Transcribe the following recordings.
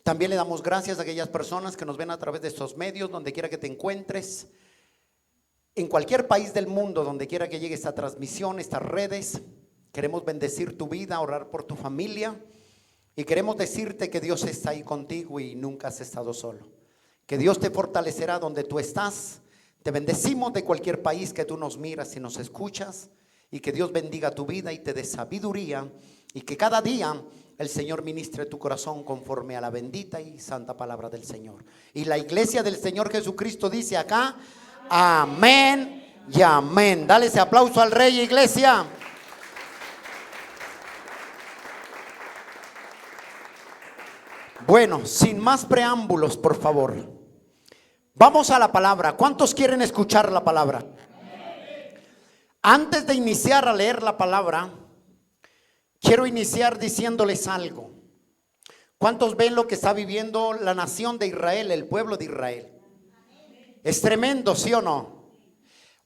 También le damos gracias a aquellas personas que nos ven a través de estos medios, donde quiera que te encuentres, en cualquier país del mundo, donde quiera que llegue esta transmisión, estas redes. Queremos bendecir tu vida, orar por tu familia, y queremos decirte que Dios está ahí contigo y nunca has estado solo. Que Dios te fortalecerá donde tú estás. Te bendecimos de cualquier país que tú nos miras y nos escuchas, y que Dios bendiga tu vida y te dé sabiduría, y que cada día el Señor ministre tu corazón conforme a la bendita y santa palabra del Señor. Y la iglesia del Señor Jesucristo dice acá: amén y amén. Dale ese aplauso al Rey, iglesia. Bueno, sin más preámbulos, por favor, vamos a la palabra. ¿Cuántos quieren escuchar la palabra? Antes de iniciar a leer la palabra, quiero iniciar diciéndoles algo. ¿Cuántos ven lo que está viviendo la nación de Israel, el pueblo de Israel? Es tremendo, ¿sí o no?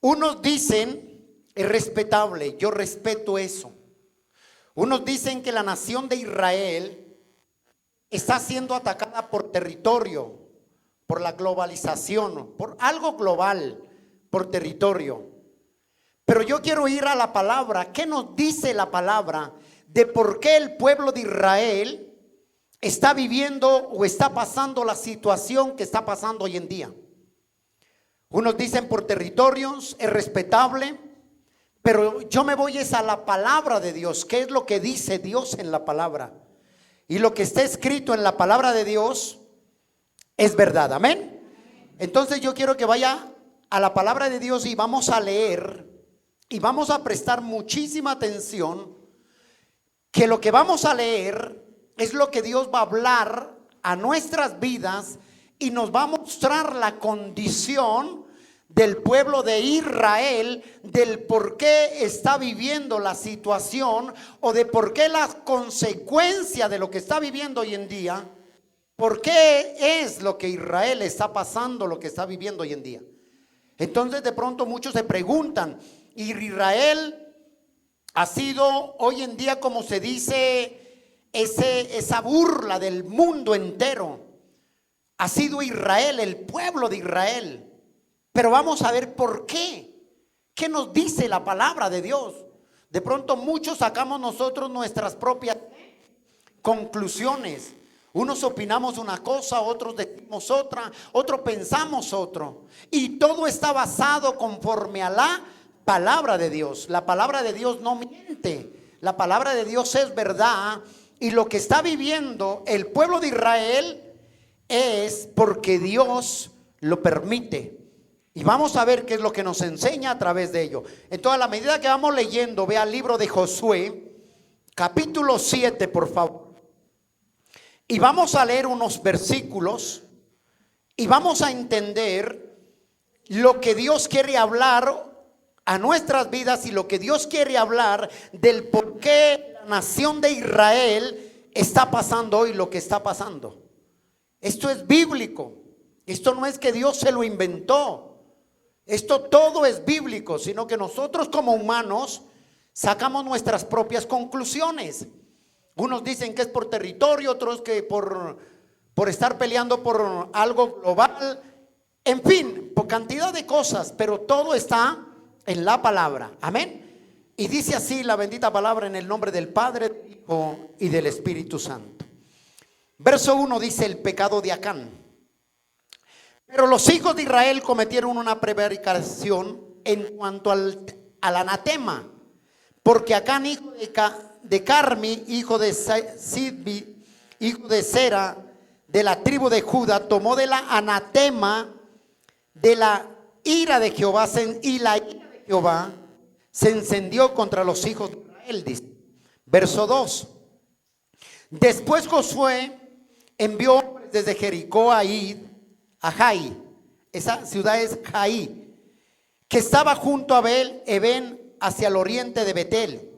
Unos dicen, es respetable, yo respeto eso. Unos dicen que la nación de Israel está siendo atacada por territorio, por la globalización, por algo global, por territorio. Pero yo quiero ir a la palabra. ¿Qué nos dice la palabra de por qué el pueblo de Israel está viviendo o está pasando la situación que está pasando hoy en día? Unos dicen por territorios, es respetable, pero yo me voy a la palabra de Dios. ¿Qué es lo que dice Dios en la palabra? Y lo que está escrito en la palabra de Dios es verdad, amén. Entonces yo quiero que vaya a la palabra de Dios y vamos a leer y vamos a prestar muchísima atención, que lo que vamos a leer es lo que Dios va a hablar a nuestras vidas y nos va a mostrar la condición del pueblo de Israel, del por qué está viviendo la situación o de por qué la consecuencia de lo que está viviendo hoy en día. ¿Por qué es lo que Israel está pasando, lo que está viviendo hoy en día? Entonces de pronto muchos se preguntan, Israel ha sido hoy en día, como se dice, esa burla del mundo entero. Ha sido Israel, el pueblo de Israel. Pero vamos a ver por qué. ¿Qué nos dice la palabra de Dios? De pronto muchos sacamos nosotros nuestras propias conclusiones. Unos opinamos una cosa, otros decimos otra, otros pensamos otro. Y todo está basado conforme a la palabra de Dios. La palabra de Dios no miente. La palabra de Dios es verdad. Y lo que está viviendo el pueblo de Israel es porque Dios lo permite. Y vamos a ver qué es lo que nos enseña a través de ello. Entonces, a la medida que vamos leyendo, vea el libro de Josué, capítulo 7, por favor. Y vamos a leer unos versículos y vamos a entender lo que Dios quiere hablar a nuestras vidas y lo que Dios quiere hablar del por qué la nación de Israel está pasando hoy lo que está pasando. Esto es bíblico. Esto no es que Dios se lo inventó. Esto todo es bíblico, sino que nosotros como humanos sacamos nuestras propias conclusiones. Unos dicen que es por territorio, otros que por estar peleando por algo global. En fin, por cantidad de cosas, pero todo está en la palabra. Amén. Y dice así la bendita palabra en el nombre del Padre, del Hijo y del Espíritu Santo. Verso 1 dice: el pecado de Acán. Pero los hijos de Israel cometieron una prevaricación en cuanto al anatema, porque Acán, hijo de Carmi, hijo de Sidbi, hijo de Sera, de la tribu de Judá, tomó de la anatema de la ira de Jehová, y la ira de Jehová se encendió contra los hijos de Israel, dice. Verso 2. Después Josué envió desde Jericó a Jai, esa ciudad es Jai, que estaba junto a Eben, hacia el oriente de Betel,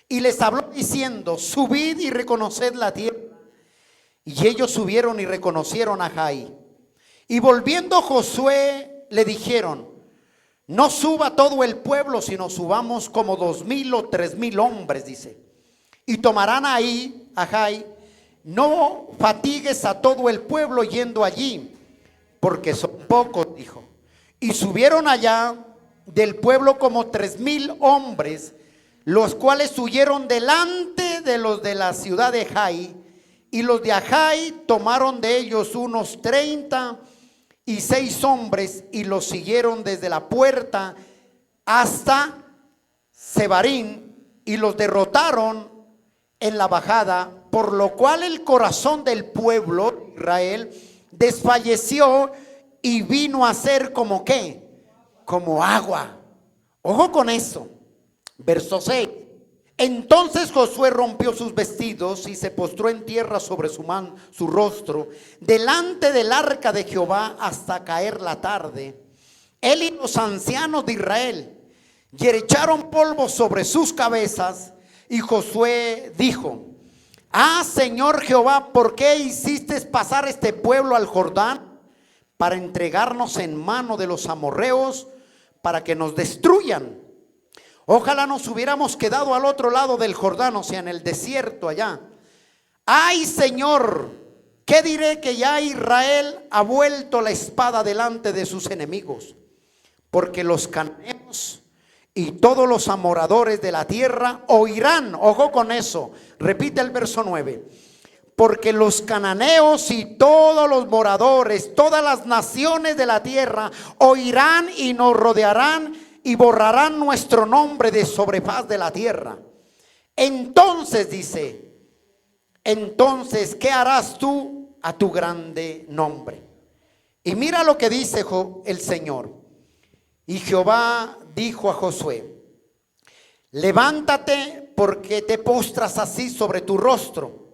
y les habló diciendo: subid y reconoced la tierra. Y ellos subieron y reconocieron a Jai. Y volviendo Josué le dijeron: no suba todo el pueblo, sino subamos como 2,000 o 3,000 hombres, dice. Y tomarán ahí a Jai no fatigues a todo el pueblo yendo allí, porque son pocos, dijo. Y subieron allá del pueblo como 3,000 hombres, los cuales huyeron delante de los de la ciudad de Jai. Y los de Ajai tomaron de ellos unos 36 hombres y los siguieron desde la puerta hasta Sebarín y los derrotaron en la bajada, por lo cual el corazón del pueblo de Israel desfalleció y vino a ser como ¿qué? Como agua. Ojo con eso. Verso 6. Entonces Josué rompió sus vestidos y se postró en tierra sobre su rostro delante del arca de Jehová hasta caer la tarde. Él y los ancianos de Israel y echaron polvo sobre sus cabezas. Y Josué dijo: ah, Señor Jehová, ¿por qué hiciste pasar este pueblo al Jordán para entregarnos en mano de los amorreos para que nos destruyan? Ojalá nos hubiéramos quedado al otro lado del Jordán, o sea, en el desierto allá. Ay, Señor, ¿qué diré? Que ya Israel ha vuelto la espada delante de sus enemigos, porque los cananeos y todos los amoradores de la tierra oirán. Ojo con eso, repite el verso 9. Porque los cananeos y todos los moradores, todas las naciones de la tierra oirán y nos rodearán y borrarán nuestro nombre de sobre faz de la tierra. Entonces dice, entonces, ¿qué harás tú a tu grande nombre? Y mira lo que dice el Señor. Y Jehová dijo a Josué: levántate, porque te postras así sobre tu rostro.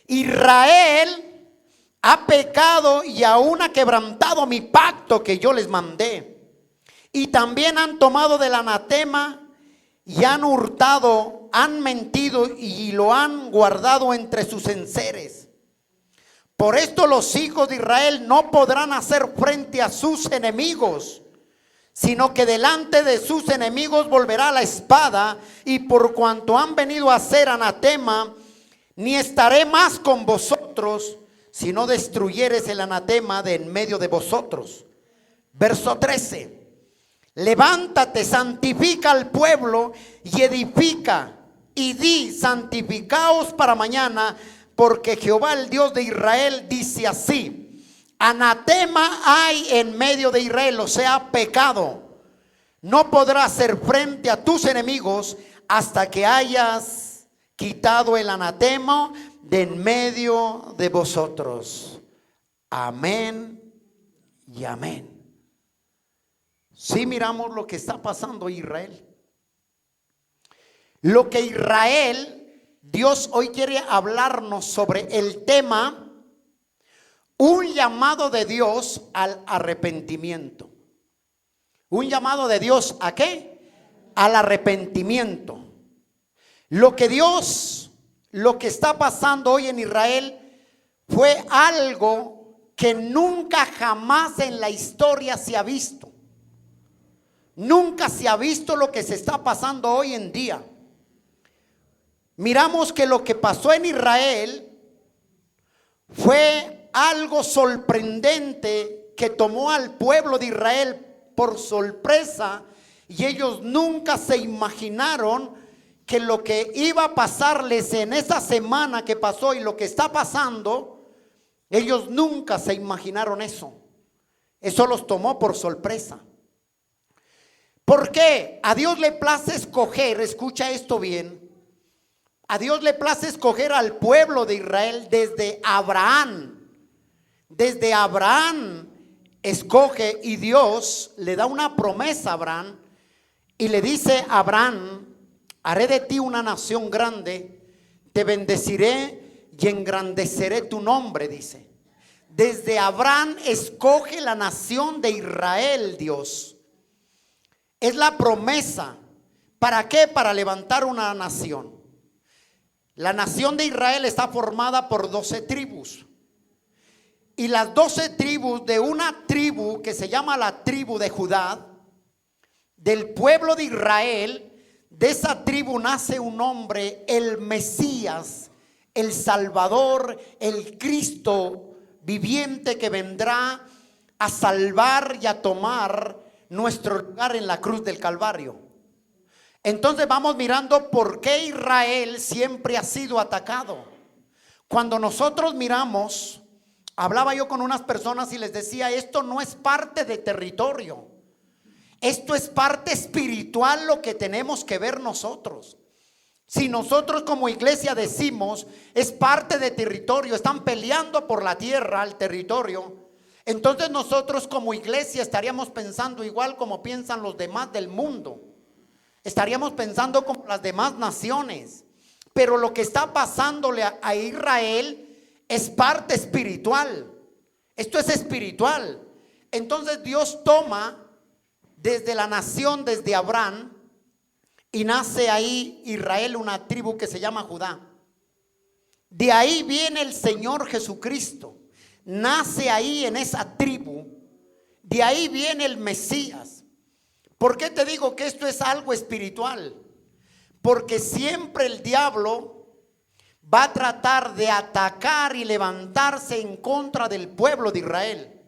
Israel ha pecado y aún ha quebrantado mi pacto que yo les mandé. Y también han tomado del anatema y han hurtado, han mentido y lo han guardado entre sus enseres. Por esto los hijos de Israel no podrán hacer frente a sus enemigos, sino que delante de sus enemigos volverá la espada. Y por cuanto han venido a hacer anatema, ni estaré más con vosotros, si no destruyeres el anatema de en medio de vosotros. Verso 13. Levántate, santifica al pueblo y edifica, y di: santificaos para mañana, porque Jehová el Dios de Israel dice así: anatema hay en medio de Israel, o sea, pecado. No podrás hacer frente a tus enemigos hasta que hayas quitado el anatema de en medio de vosotros. Amén y amén. Si miramos lo que está pasando en Israel, lo que Israel, Dios hoy quiere hablarnos sobre el tema, un llamado de Dios al arrepentimiento. Un llamado de Dios ¿a qué? Al arrepentimiento. Lo que está pasando hoy en Israel fue algo que nunca jamás en la historia se ha visto. Nunca se ha visto lo que se está pasando hoy en día. Miramos que lo que pasó en Israel fue algo sorprendente que tomó al pueblo de Israel por sorpresa, y ellos nunca se imaginaron que lo que iba a pasarles en esa semana que pasó y lo que está pasando, ellos nunca se imaginaron eso. Eso los tomó por sorpresa. ¿Por qué? A Dios le place escoger, escucha esto bien, a Dios le place escoger al pueblo de Israel desde Abraham. Desde Abraham escoge, y Dios le da una promesa a Abraham y le dice a Abraham: haré de ti una nación grande, te bendeciré y engrandeceré tu nombre, dice. Desde Abraham escoge la nación de Israel Dios. Es la promesa. ¿Para qué? Para levantar una nación. La nación de Israel está formada por 12 tribus. Y las 12 tribus, de una tribu que se llama la tribu de Judá, del pueblo de Israel, de esa tribu nace un hombre, el Mesías, el Salvador, el Cristo viviente que vendrá a salvar y a tomar nuestro lugar en la cruz del Calvario. Entonces vamos mirando por qué Israel siempre ha sido atacado. Cuando nosotros miramos, hablaba yo con unas personas y les decía, esto no es parte de territorio, esto es parte espiritual lo que tenemos que ver nosotros. Si nosotros como iglesia decimos, es parte de territorio, están peleando por la tierra, el territorio, entonces nosotros como iglesia estaríamos pensando igual como piensan los demás del mundo. Estaríamos pensando como las demás naciones. Pero lo que está pasándole a Israel es parte espiritual. Esto es espiritual. Entonces Dios toma desde la nación, desde Abraham, y nace ahí Israel, una tribu que se llama Judá. De ahí viene el Señor Jesucristo. Nace ahí en esa tribu. De ahí viene el Mesías. ¿Por qué te digo que esto es algo espiritual? Porque siempre el diablo va a tratar de atacar y levantarse en contra del pueblo de Israel.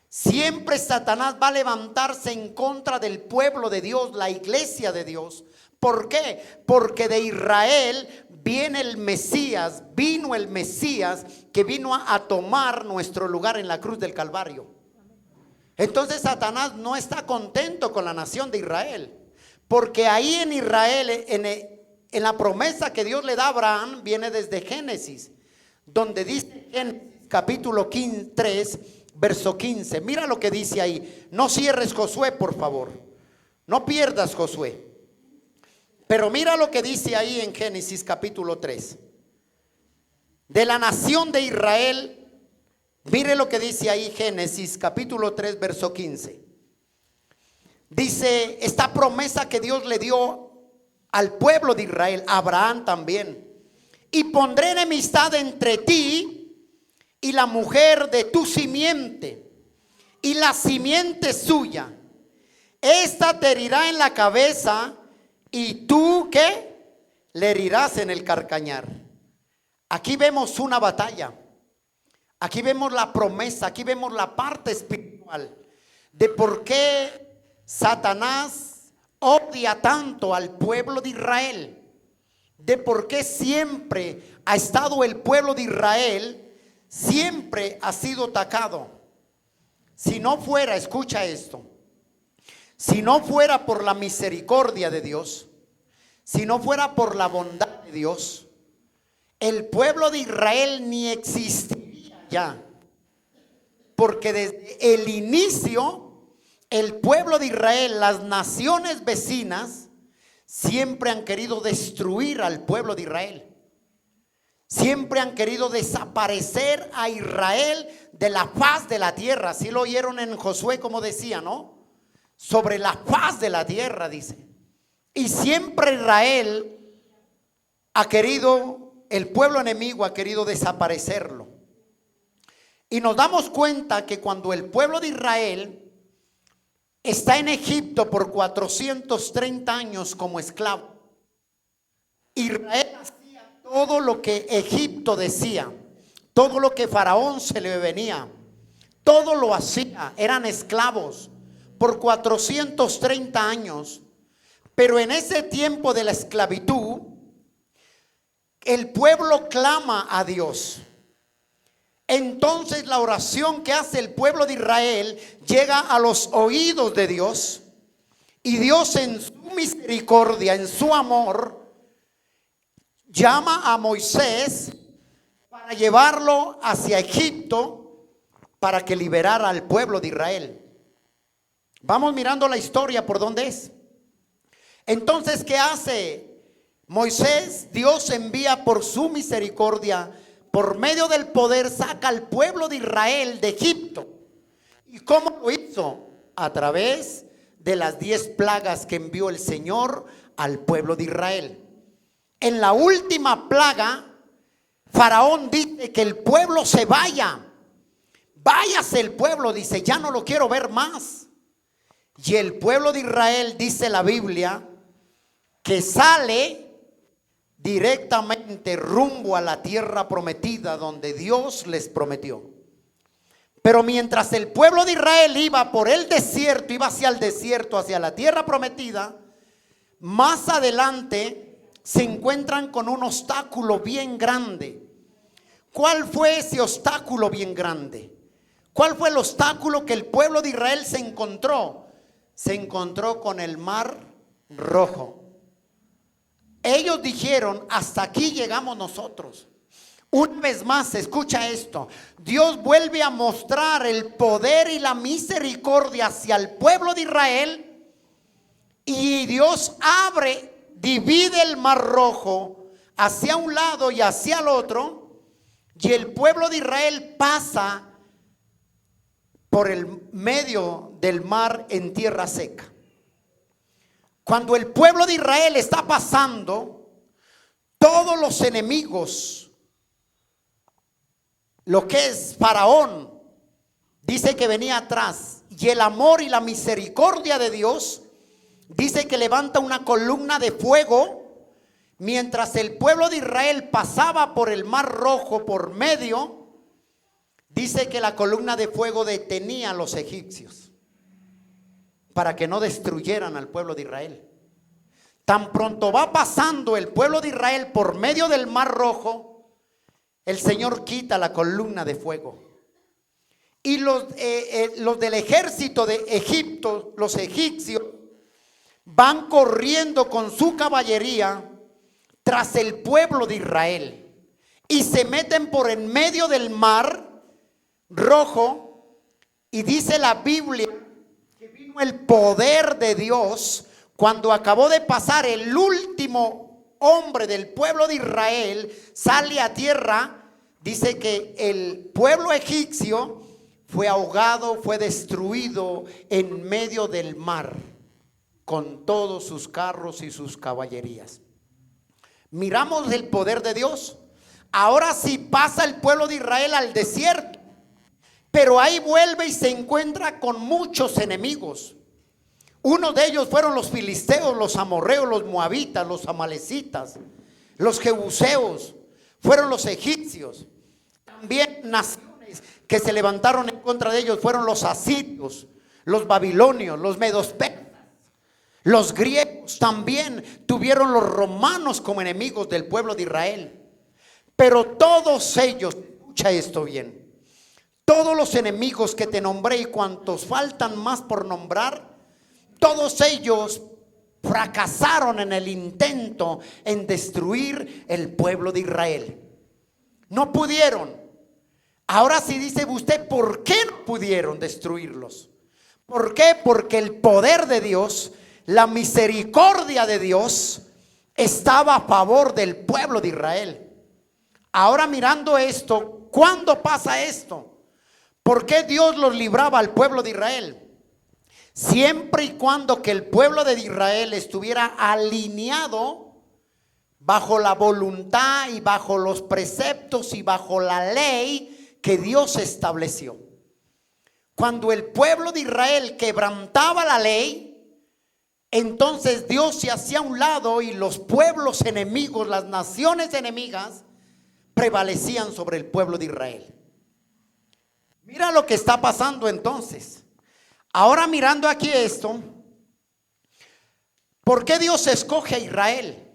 Siempre Satanás va a levantarse en contra del pueblo de Dios, la iglesia de Dios. ¿Por qué? Porque de Israel viene el Mesías, vino el Mesías que vino a tomar nuestro lugar en la cruz del Calvario. Entonces Satanás no está contento con la nación de Israel, porque ahí en Israel, en la promesa que Dios le da a Abraham, viene desde Génesis, donde dice en capítulo 3, verso 15, mira lo que dice ahí. No cierres Josué, por favor, no pierdas Josué, pero mira lo que dice ahí en Génesis capítulo 3, de la nación de Israel. Mire lo que dice ahí Génesis capítulo 3 verso 15. Dice esta promesa que Dios le dio al pueblo de Israel, a Abraham también. Y pondré enemistad entre ti y la mujer de tu simiente y la simiente suya. Esta te herirá en la cabeza y tú ¿qué? Le herirás en el carcañar. Aquí vemos una batalla. Aquí vemos la promesa, aquí vemos la parte espiritual de por qué Satanás odia tanto al pueblo de Israel, de por qué siempre ha estado el pueblo de Israel, siempre ha sido atacado. Si no fuera, escucha esto, si no fuera por la misericordia de Dios, si no fuera por la bondad de Dios, el pueblo de Israel ni existiría ya, porque desde el inicio el pueblo de Israel, las naciones vecinas siempre han querido destruir al pueblo de Israel. Siempre han querido desaparecer a Israel de la faz de la tierra. Así lo oyeron en Josué como decía, ¿no? Sobre la faz de la tierra, dice. Y siempre Israel ha querido, el pueblo enemigo ha querido desaparecerlo. Y nos damos cuenta que cuando el pueblo de Israel está en Egipto por 430 años como esclavo, Israel hacía todo lo que Egipto decía, todo lo que Faraón se le venía, todo lo hacía, eran esclavos por 430 años. Pero en ese tiempo de la esclavitud, el pueblo clama a Dios. Entonces la oración que hace el pueblo de Israel llega a los oídos de Dios, y Dios en su misericordia, en su amor, llama a Moisés para llevarlo hacia Egipto para que liberara al pueblo de Israel. Vamos mirando la historia por dónde es. Entonces, ¿qué hace Moisés? Dios envía por su misericordia, por medio del poder, saca al pueblo de Israel de Egipto. ¿Y cómo lo hizo? A través de las 10 plagas que envió el Señor al pueblo de Israel. En la última plaga, Faraón dice que el pueblo se vaya. Váyase el pueblo, dice, ya no lo quiero ver más. Y el pueblo de Israel, dice la Biblia, que sale directamente rumbo a la tierra prometida donde Dios les prometió. Pero mientras el pueblo de Israel iba por el desierto, iba hacia el desierto, hacia la tierra prometida, más adelante se encuentran con un obstáculo bien grande. ¿Cuál fue ese obstáculo bien grande? ¿Cuál fue el obstáculo que el pueblo de Israel se encontró? Se encontró con el Mar Rojo. Ellos dijeron: hasta aquí llegamos nosotros. Una vez más, escucha esto. Dios vuelve a mostrar el poder y la misericordia hacia el pueblo de Israel. Y Dios divide el Mar Rojo hacia un lado y hacia el otro. Y el pueblo de Israel pasa por el medio del mar en tierra seca. Cuando el pueblo de Israel está pasando, todos los enemigos, lo que es Faraón, dice que venía atrás, y el amor y la misericordia de Dios, dice que levanta una columna de fuego. Mientras el pueblo de Israel pasaba por el Mar Rojo por medio, dice que la columna de fuego detenía a los egipcios para que no destruyeran al pueblo de Israel. Tan pronto va pasando el pueblo de Israel por medio del Mar Rojo, el Señor quita la columna de fuego. Y los del ejército de Egipto, los egipcios, van corriendo con su caballería tras el pueblo de Israel y se meten por en medio del Mar Rojo. Y dice la Biblia que vino el poder de Dios cuando acabó de pasar el último hombre del pueblo de Israel, sale a tierra. Dice que el pueblo egipcio fue ahogado, fue destruido en medio del mar con todos sus carros y sus caballerías. Miramos el poder de Dios. Ahora sí pasa el pueblo de Israel al desierto, pero ahí vuelve y se encuentra con muchos enemigos. Uno de ellos fueron los filisteos, los amorreos, los moabitas, los amalecitas, los jebuseos, fueron los egipcios. También naciones que se levantaron en contra de ellos fueron los asirios, los babilonios, los medos persas. Los griegos también tuvieron los romanos como enemigos del pueblo de Israel. Pero todos ellos, escucha esto bien, todos los enemigos que te nombré y cuantos faltan más por nombrar, todos ellos fracasaron en el intento en destruir el pueblo de Israel. No pudieron. Ahora sí dice usted, ¿por qué no pudieron destruirlos? ¿Por qué? Porque el poder de Dios, la misericordia de Dios estaba a favor del pueblo de Israel. Ahora mirando esto, ¿cuándo pasa esto? ¿Por qué Dios los libraba al pueblo de Israel? Siempre y cuando que el pueblo de Israel estuviera alineado bajo la voluntad y bajo los preceptos y bajo la ley que Dios estableció. Cuando el pueblo de Israel quebrantaba la ley, entonces Dios se hacía a un lado y los pueblos enemigos, las naciones enemigas, prevalecían sobre el pueblo de Israel. Mira lo que está pasando entonces. Ahora mirando aquí esto, ¿por qué Dios escoge a Israel?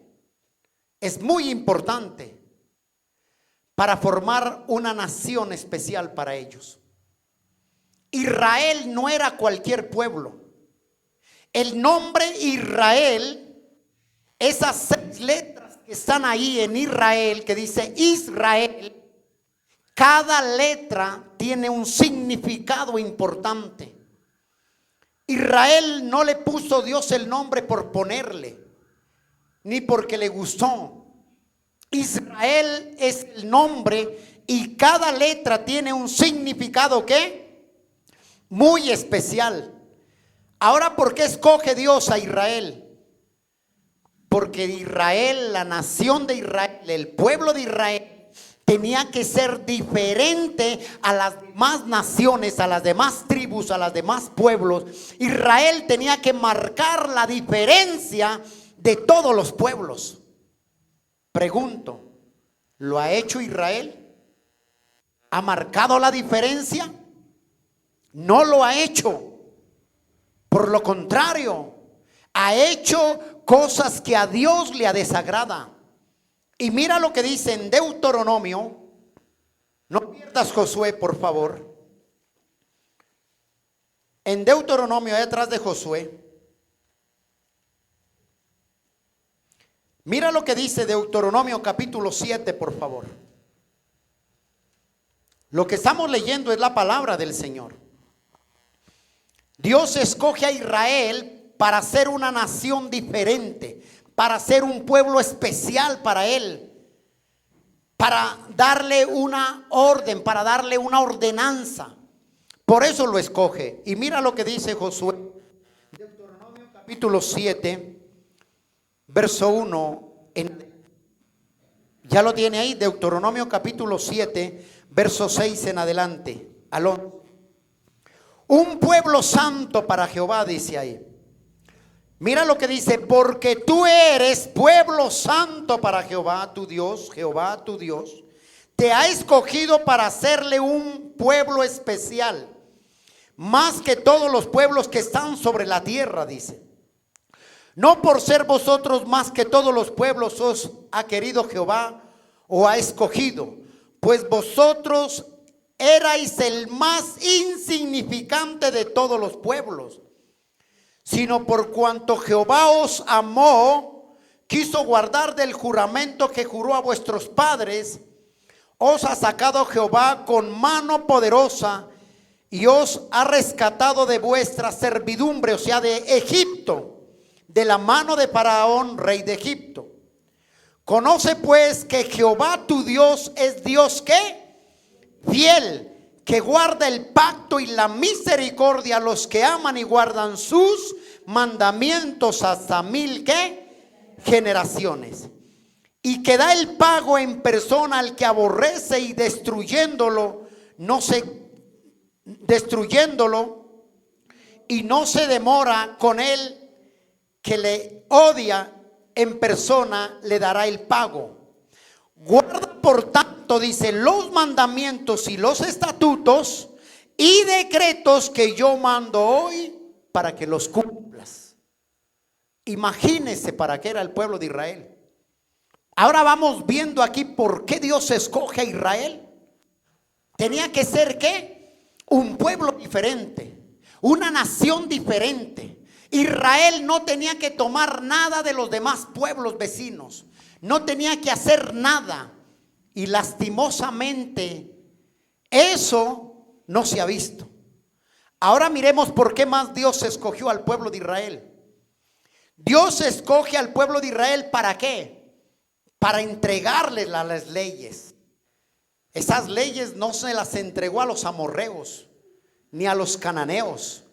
Es muy importante para formar una nación especial para ellos. Israel no era cualquier pueblo. El nombre Israel, esas 6 letras que están ahí en Israel, que dice Israel, cada letra tiene un significado importante. Israel no le puso Dios el nombre por ponerle, ni porque le gustó. Israel es el nombre y cada letra tiene un significado ¿qué? Muy especial. Ahora, ¿por qué escoge Dios a Israel? Porque Israel, la nación de Israel, el pueblo de Israel, tenía que ser diferente a las demás naciones, a las demás tribus, a los demás pueblos. Israel tenía que marcar la diferencia de todos los pueblos. Pregunto, ¿lo ha hecho Israel? ¿Ha marcado la diferencia? No lo ha hecho. Por lo contrario, ha hecho cosas que a Dios le desagrada. Y mira lo que dice en Deuteronomio. No pierdas Josué, por favor. En Deuteronomio, detrás de Josué. Mira lo que dice Deuteronomio capítulo 7, por favor. Lo que estamos leyendo es la palabra del Señor. Dios escoge a Israel para ser una nación diferente, para ser un pueblo especial para Él, para darle una orden, para darle una ordenanza. Por eso lo escoge. Y mira lo que dice Josué, Deuteronomio capítulo 7, verso 1. Ya lo tiene ahí, Deuteronomio capítulo 7, verso 6 en adelante. Aló. Un pueblo santo para Jehová, dice ahí. Mira lo que dice: porque tú eres pueblo santo para Jehová tu Dios. Jehová tu Dios te ha escogido para hacerle un pueblo especial, más que todos los pueblos que están sobre la tierra, dice. No por ser vosotros más que todos los pueblos os ha querido Jehová o ha escogido, pues vosotros erais el más insignificante de todos los pueblos, sino por cuanto Jehová os amó, quiso guardar del juramento que juró a vuestros padres, os ha sacado Jehová con mano poderosa y os ha rescatado de vuestra servidumbre, o sea, de Egipto, de la mano de Faraón, rey de Egipto. Conoce pues que Jehová tu Dios es Dios ¿qué? Fiel, que guarda el pacto y la misericordia a los que aman y guardan sus mandamientos hasta 1000 ¿qué? Generaciones. Y que da el pago en persona al que aborrece y destruyéndolo y no se demora con él que le odia en persona, le dará el pago. Guarda por tanto, dice, los mandamientos y los estatutos y decretos que yo mando hoy para que los cumplas. Imagínese para qué era el pueblo de Israel. Ahora vamos viendo aquí por qué Dios escoge a Israel. Tenía que ser ¿qué? Un pueblo diferente, una nación diferente. Israel no tenía que tomar nada de los demás pueblos vecinos. No tenía que hacer nada. Y lastimosamente eso no se ha visto. Ahora miremos por qué más Dios escogió al pueblo de Israel. Dios escoge al pueblo de Israel ¿para qué? Para entregarles las leyes. Esas leyes no se las entregó a los amorreos ni a los cananeos.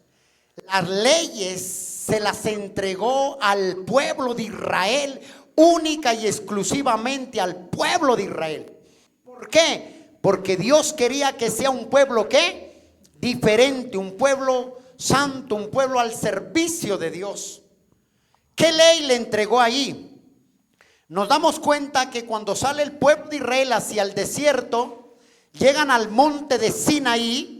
Las leyes se las entregó al pueblo de Israel, única y exclusivamente al pueblo de Israel. ¿Por qué? Porque Dios quería que sea un pueblo ¿qué? Diferente, un pueblo santo, un pueblo al servicio de Dios. ¿Qué ley le entregó ahí? Nos damos cuenta que cuando sale el pueblo de Israel hacia el desierto, llegan al monte de Sinaí.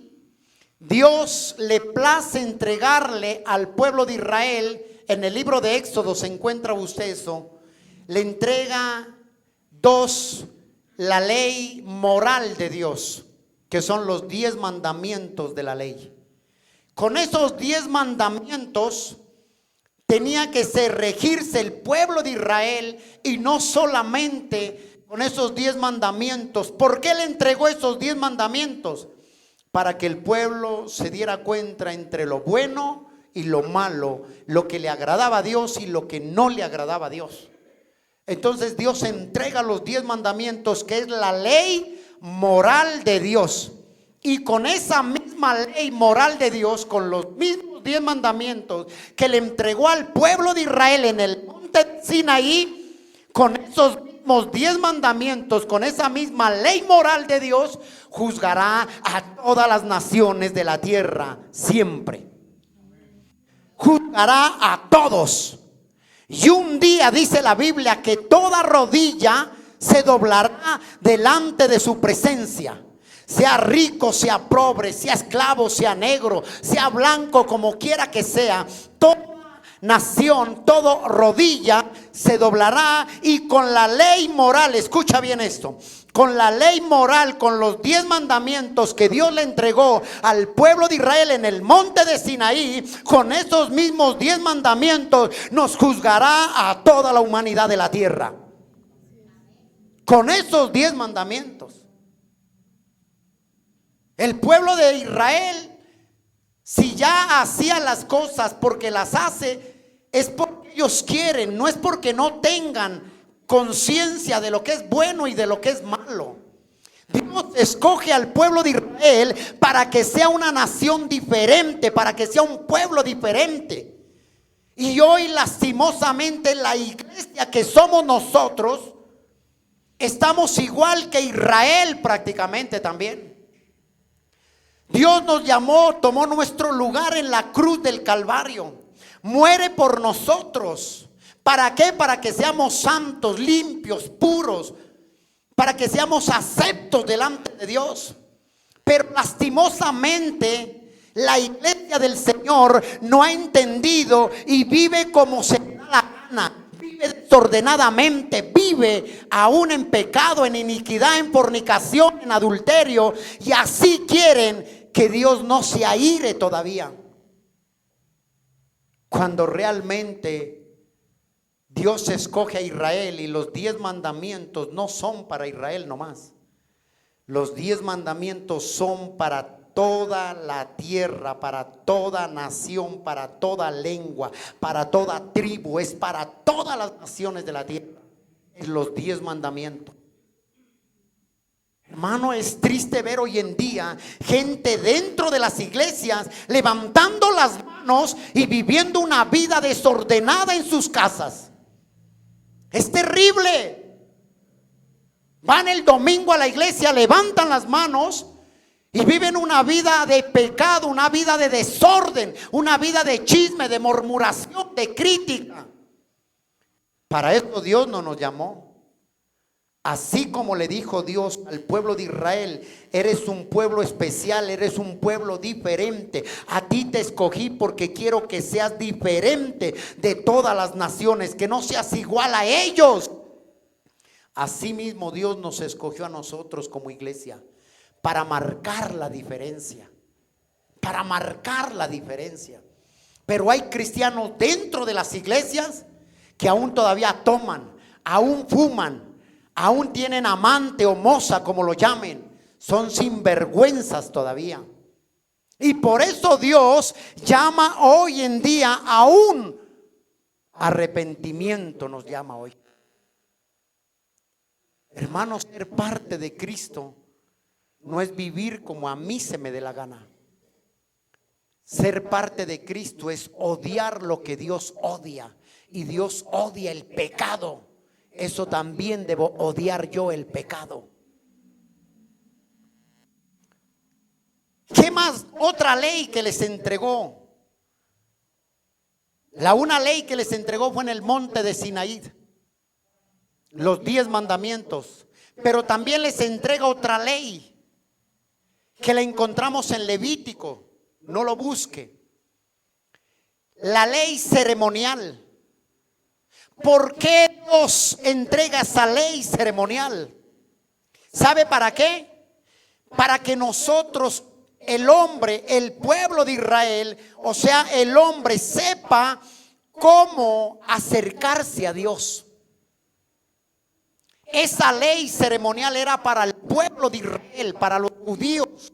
Dios le place entregarle al pueblo de Israel, en el libro de Éxodo se encuentra usted eso, le entrega la ley moral de Dios, que son los 10 mandamientos de la ley. Con esos 10 mandamientos tenía que regirse el pueblo de Israel, y no solamente con esos 10 mandamientos. ¿Por qué le entregó esos 10 mandamientos? Para que el pueblo se diera cuenta entre lo bueno y lo malo, lo que le agradaba a Dios y lo que no le agradaba a Dios. Entonces Dios entrega los 10 mandamientos, que es la ley moral de Dios. Y con esa misma ley moral de Dios, con los mismos 10 mandamientos que le entregó al pueblo de Israel en el monte Sinaí, con esos mismos 10 mandamientos, con esa misma ley moral de Dios, juzgará a todas las naciones de la tierra siempre. Juzgará a todos. Y un día dice la Biblia que toda rodilla se doblará delante de su presencia. Sea rico, sea pobre, sea esclavo, sea negro, sea blanco, como quiera que sea, toda nación, toda rodilla se doblará. Y con la ley moral, escucha bien esto, con la ley moral, con los 10 mandamientos que Dios le entregó al pueblo de Israel en el monte de Sinaí, con esos mismos 10 mandamientos nos juzgará a toda la humanidad de la tierra. Con esos 10 mandamientos. El pueblo de Israel, si ya hacía las cosas porque las hace, es porque ellos quieren, no es porque no tengan conciencia de lo que es bueno y de lo que es malo. Dios escoge al pueblo de Israel para que sea una nación diferente, para que sea un pueblo diferente. Y hoy lastimosamente la iglesia que somos nosotros, estamos igual que Israel prácticamente también. Dios nos llamó, tomó nuestro lugar en la cruz del Calvario, muere por nosotros. ¿Para qué? Para que seamos santos, limpios, puros, para que seamos aceptos delante de Dios. Pero lastimosamente la iglesia del Señor no ha entendido y vive como se le da la gana. Vive desordenadamente, vive aún en pecado, en iniquidad, en fornicación, en adulterio, y así quieren que Dios no se aire todavía, cuando realmente Dios escoge a Israel. Y los 10 mandamientos no son para Israel nomás. Los 10 mandamientos son para toda la tierra, para toda nación, para toda lengua, para toda tribu. Es para todas las naciones de la tierra. Es los 10 mandamientos. Hermano, es triste ver hoy en día gente dentro de las iglesias levantando las manos y viviendo una vida desordenada en sus casas. Es terrible. Van el domingo a la iglesia, levantan las manos y viven una vida de pecado, una vida de desorden, una vida de chisme, de murmuración, de crítica. Para eso Dios no nos llamó. Así como le dijo Dios al pueblo de Israel: eres un pueblo especial, eres un pueblo diferente. A ti te escogí porque quiero que seas diferente de todas las naciones, que no seas igual a ellos. Así mismo Dios nos escogió a nosotros como iglesia para marcar la diferencia, para marcar la diferencia. Pero hay cristianos dentro de las iglesias que aún todavía toman, aún fuman, aún tienen amante o moza, como lo llamen. Son sinvergüenzas todavía. Y por eso Dios llama hoy en día a un arrepentimiento, nos llama hoy. Hermanos, ser parte de Cristo no es vivir como a mí se me dé la gana. Ser parte de Cristo es odiar lo que Dios odia. Y Dios odia el pecado. Eso también debo odiar yo, el pecado. ¿Qué más? Otra ley que les entregó. Una ley que les entregó fue en el monte de Sinaí. Los 10 mandamientos. Pero también les entrega otra ley que la encontramos en Levítico. No lo busque. La ley ceremonial. ¿Por qué Dios entrega esa ley ceremonial? ¿Sabe para qué? Para que nosotros, el hombre, el pueblo de Israel, o sea, el hombre sepa cómo acercarse a Dios. Esa ley ceremonial era para el pueblo de Israel, para los judíos.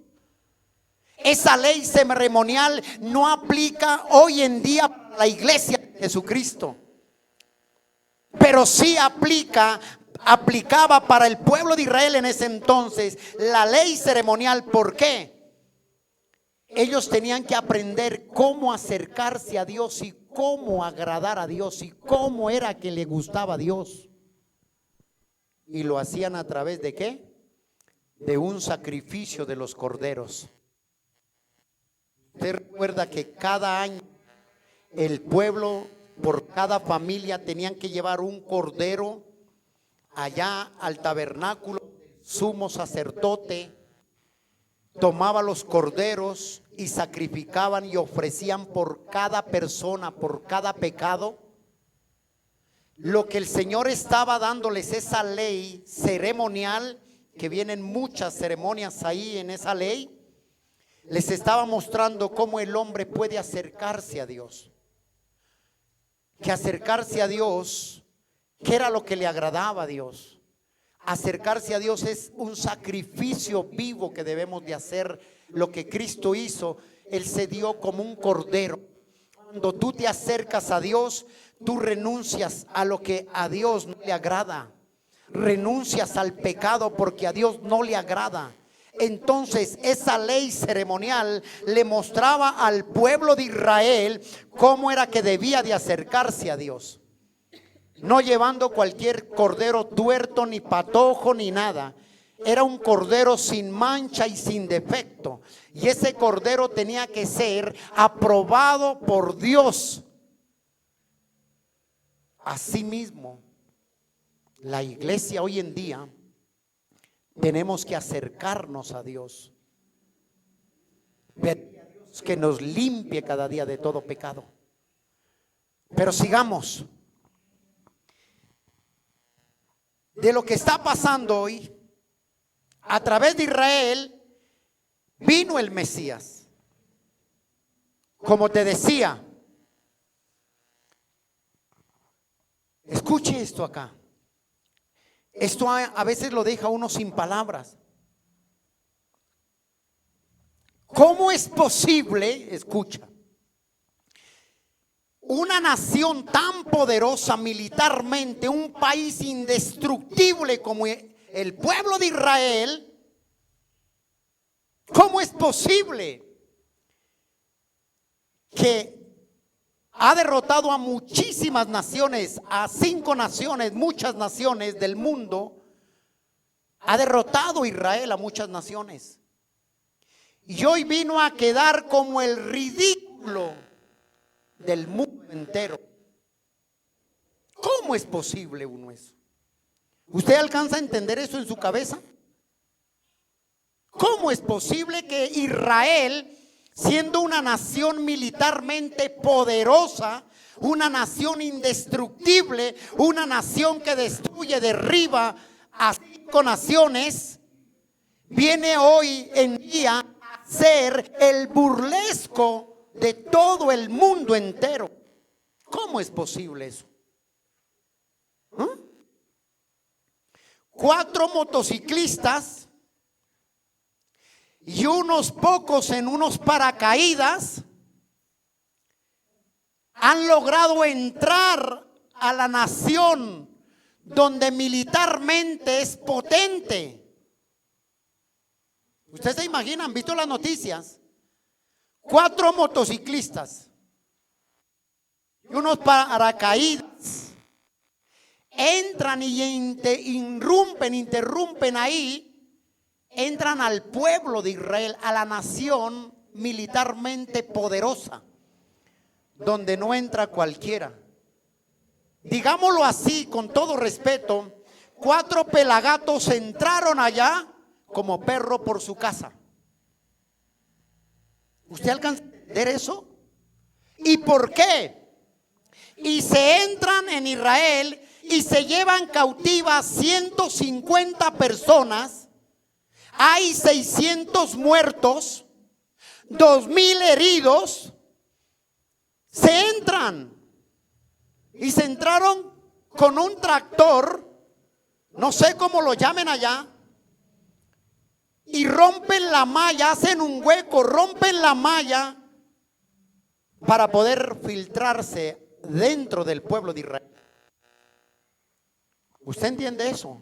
Esa ley ceremonial no aplica hoy en día para la iglesia de Jesucristo. Pero sí aplicaba para el pueblo de Israel en ese entonces la ley ceremonial. ¿Por qué? Ellos tenían que aprender cómo acercarse a Dios y cómo agradar a Dios y cómo era que le gustaba a Dios. Y lo hacían a través de ¿qué? De un sacrificio de los corderos. Usted recuerda que cada año el pueblo Por cada familia tenían que llevar un cordero allá al tabernáculo. Sumo sacerdote tomaba los corderos y sacrificaban y ofrecían por cada persona, por cada pecado. Lo que el Señor estaba dándoles, esa ley ceremonial, que vienen muchas ceremonias ahí en esa ley, les estaba mostrando cómo el hombre puede acercarse a Dios. Que acercarse a Dios, ¿qué era lo que le agradaba a Dios? Acercarse a Dios es un sacrificio vivo que debemos de hacer. Lo que Cristo hizo, Él se dio como un cordero. Cuando tú te acercas a Dios, tú renuncias a lo que a Dios no le agrada. Renuncias al pecado porque a Dios no le agrada. Entonces esa ley ceremonial le mostraba al pueblo de Israel cómo era que debía de acercarse a Dios. No llevando cualquier cordero tuerto, ni patojo, ni nada. Era un cordero sin mancha y sin defecto. Y ese cordero tenía que ser aprobado por Dios. Asimismo, la iglesia hoy en día tenemos que acercarnos a Dios. Pedir a Dios que nos limpie cada día de todo pecado. Pero sigamos. De lo que está pasando hoy, a través de Israel vino el Mesías. Como te decía, escuche esto acá. Esto a veces lo deja uno sin palabras. ¿Cómo es posible, escucha, una nación tan poderosa militarmente, un país indestructible como el pueblo de Israel? ¿Cómo es posible que ha derrotado a muchísimas naciones, a 5 naciones, muchas naciones del mundo? Ha derrotado Israel a muchas naciones. Y hoy vino a quedar como el ridículo del mundo entero. ¿Cómo es posible uno eso? ¿Usted alcanza a entender eso en su cabeza? ¿Cómo es posible que Israel, siendo una nación militarmente poderosa, una nación indestructible, una nación que destruye, derriba a 5 naciones, viene hoy en día a ser el burlesco de todo el mundo entero? ¿Cómo es posible eso? 4 motociclistas y unos pocos en unos paracaídas han logrado entrar a la nación donde militarmente es potente. ¿Ustedes se imaginan? ¿Han visto las noticias? 4 motociclistas y unos paracaídas entran y interrumpen ahí, entran al pueblo de Israel, a la nación militarmente poderosa, donde no entra cualquiera. Digámoslo así, con todo respeto, 4 pelagatos entraron allá como perro por su casa. ¿Usted alcanza a entender eso? ¿Y por qué? Y se entran en Israel y se llevan cautivas 150 personas. Hay 600 muertos, 2000 heridos. Se entran y se entraron con un tractor, no sé cómo lo llamen allá, y rompen la malla, hacen un hueco, rompen la malla para poder filtrarse dentro del pueblo de Israel. ¿Usted entiende eso?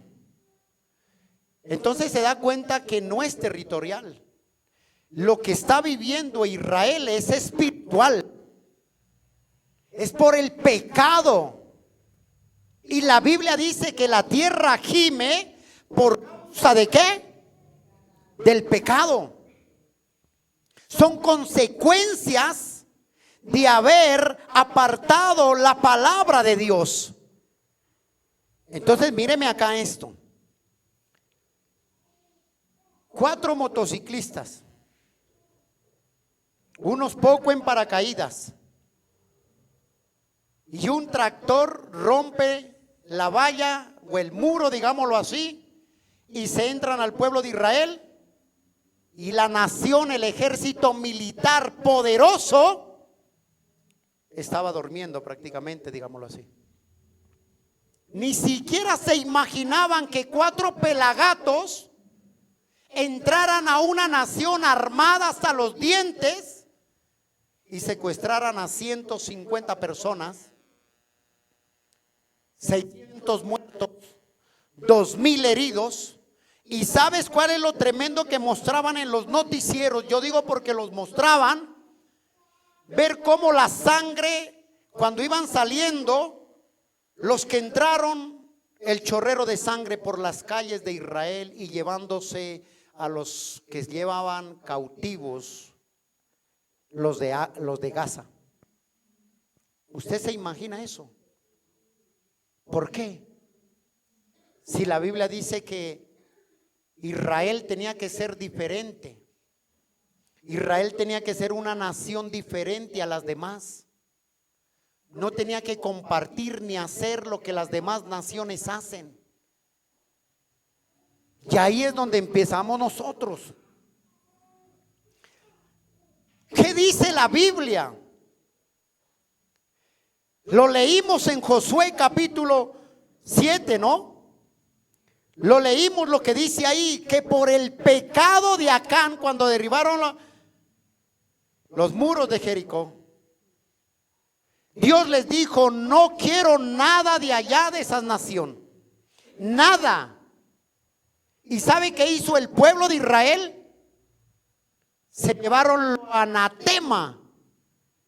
Entonces se da cuenta que no es territorial. Lo que está viviendo Israel es espiritual. Es por el pecado. Y la Biblia dice que la tierra gime por causa ¿de qué? Del pecado. Son consecuencias de haber apartado la palabra de Dios. Entonces míreme acá esto. 4 motociclistas, unos poco en paracaídas, y un tractor rompe la valla o el muro, digámoslo así, y se entran al pueblo de Israel, y la nación, el ejército militar poderoso, estaba durmiendo prácticamente, digámoslo así. Ni siquiera se imaginaban que 4 pelagatos entraran a una nación armada hasta los dientes y secuestraran a 150 personas, 600 muertos, 2000 heridos. ¿Y sabes cuál es lo tremendo que mostraban en los noticieros? Yo digo porque los mostraban. Ver cómo la sangre, cuando iban saliendo, los que entraron, el chorrero de sangre por las calles de Israel y llevándose a los que llevaban cautivos, los de Gaza. ¿Usted se imagina eso? ¿Por qué? Si la Biblia dice que Israel tenía que ser diferente. Israel tenía que ser una nación diferente a las demás. No tenía que compartir ni hacer lo que las demás naciones hacen. Y ahí es donde empezamos nosotros. ¿Qué dice la Biblia? Lo leímos en Josué capítulo 7, ¿no? Lo leímos lo que dice ahí, que por el pecado de Acán, cuando derribaron los muros de Jericó, Dios les dijo: no quiero nada de allá de esa nación, nada. ¿Y sabe qué hizo el pueblo de Israel? Se llevaron lo anatema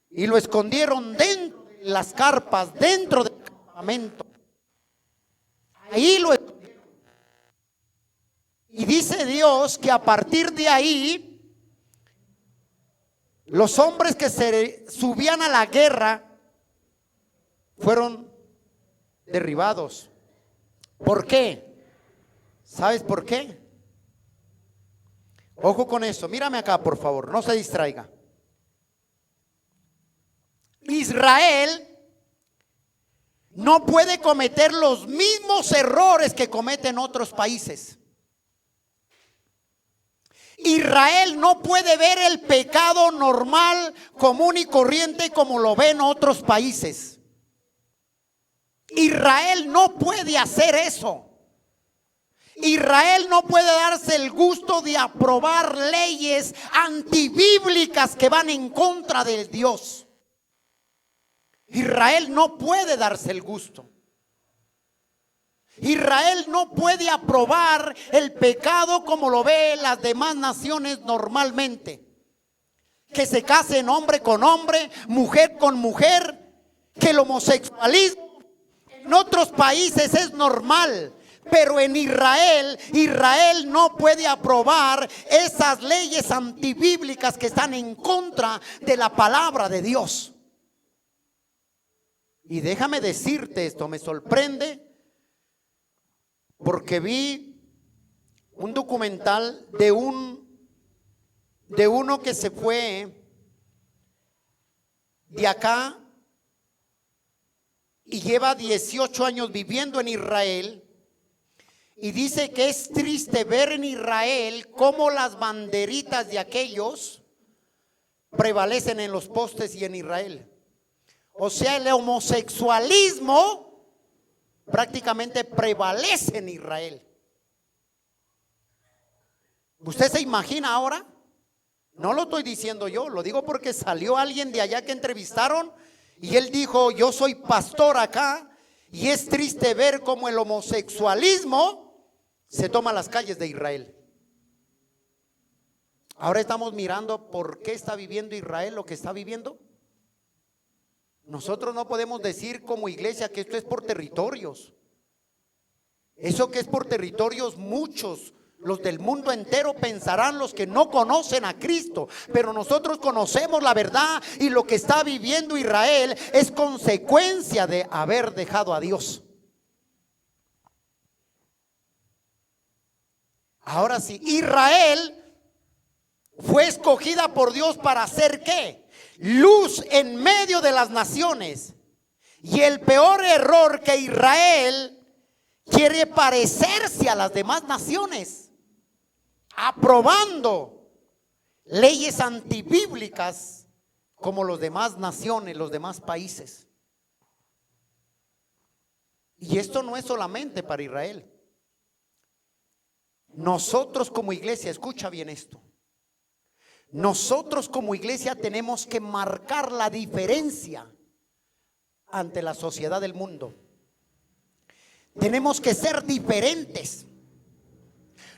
y lo escondieron dentro de las carpas, dentro del campamento. Ahí lo escondieron. Y dice Dios que a partir de ahí, los hombres que se subían a la guerra fueron derribados. ¿Por qué? ¿Sabes por qué? Ojo con eso, mírame acá por favor, no se distraiga. Israel no puede cometer los mismos errores que cometen otros países. Israel no puede ver el pecado normal, común y corriente como lo ven otros países. Israel no puede hacer eso. Israel no puede darse el gusto de aprobar leyes antibíblicas que van en contra de Dios. Israel no puede darse el gusto. Israel no puede aprobar el pecado como lo ve las demás naciones normalmente. Que se casen hombre con hombre, mujer con mujer, que el homosexualismo en otros países es normal. Pero en Israel, Israel no puede aprobar esas leyes antibíblicas que están en contra de la palabra de Dios. Y déjame decirte esto, me sorprende porque vi un documental de uno que se fue de acá y lleva 18 años viviendo en Israel. Y dice que es triste ver en Israel cómo las banderitas de aquellos prevalecen en los postes y en Israel. O sea, el homosexualismo prácticamente prevalece en Israel. ¿Usted se imagina ahora? No lo estoy diciendo yo, lo digo porque salió alguien de allá que entrevistaron y él dijo: yo soy pastor acá y es triste ver cómo el homosexualismo se toma las calles de Israel. Ahora estamos mirando por qué está viviendo Israel lo que está viviendo. Nosotros no podemos decir como iglesia que esto es por territorios. Eso que es por territorios, muchos Los del mundo entero pensarán, los que no conocen a Cristo, pero nosotros conocemos la verdad, y lo que está viviendo Israel es consecuencia de haber dejado a Dios. Ahora sí, Israel fue escogida por Dios para hacer ¿qué? Luz en medio de las naciones. Y el peor error, que Israel quiere parecerse a las demás naciones, aprobando leyes antibíblicas como los demás naciones, los demás países. Y esto no es solamente para Israel. Nosotros como iglesia, escucha bien esto, nosotros como iglesia tenemos que marcar la diferencia ante la sociedad del mundo. Tenemos que ser diferentes,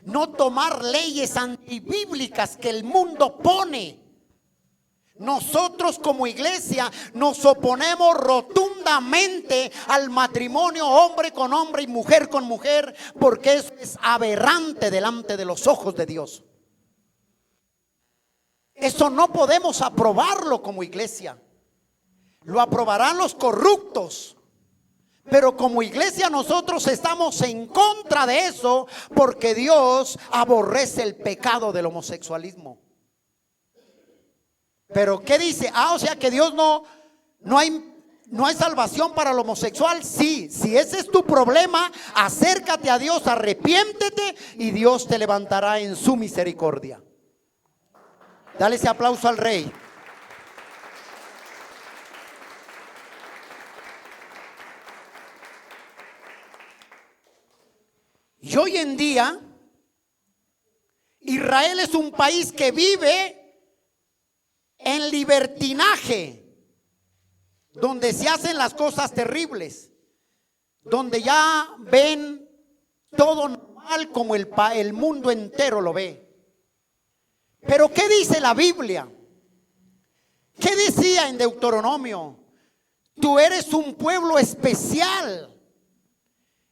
no tomar leyes antibíblicas que el mundo pone. Nosotros como iglesia nos oponemos rotundamente al matrimonio hombre con hombre y mujer con mujer, porque eso es aberrante delante de los ojos de Dios. Eso no podemos aprobarlo como iglesia. Lo aprobarán los corruptos. Pero como iglesia nosotros estamos en contra de eso, porque Dios aborrece el pecado del homosexualismo. Pero ¿qué dice? O sea que Dios no hay salvación para el homosexual. Sí, si ese es tu problema, acércate a Dios, arrepiéntete y Dios te levantará en su misericordia. Dale ese aplauso al Rey. Y hoy en día, Israel es un país que vive en libertinaje, donde se hacen las cosas terribles, donde ya ven todo normal como el mundo entero lo ve. Pero ¿qué dice la Biblia? ¿Qué decía en Deuteronomio? Tú eres un pueblo especial,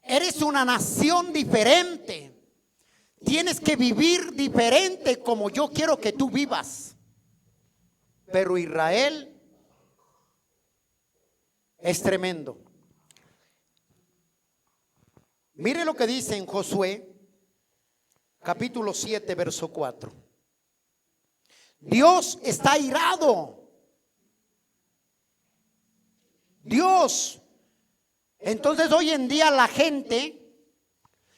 eres una nación diferente, tienes que vivir diferente como yo quiero que tú vivas. Pero Israel es tremendo. Mire lo que dice en Josué capítulo 7 verso 4. Dios está airado. Dios. Entonces hoy en día la gente,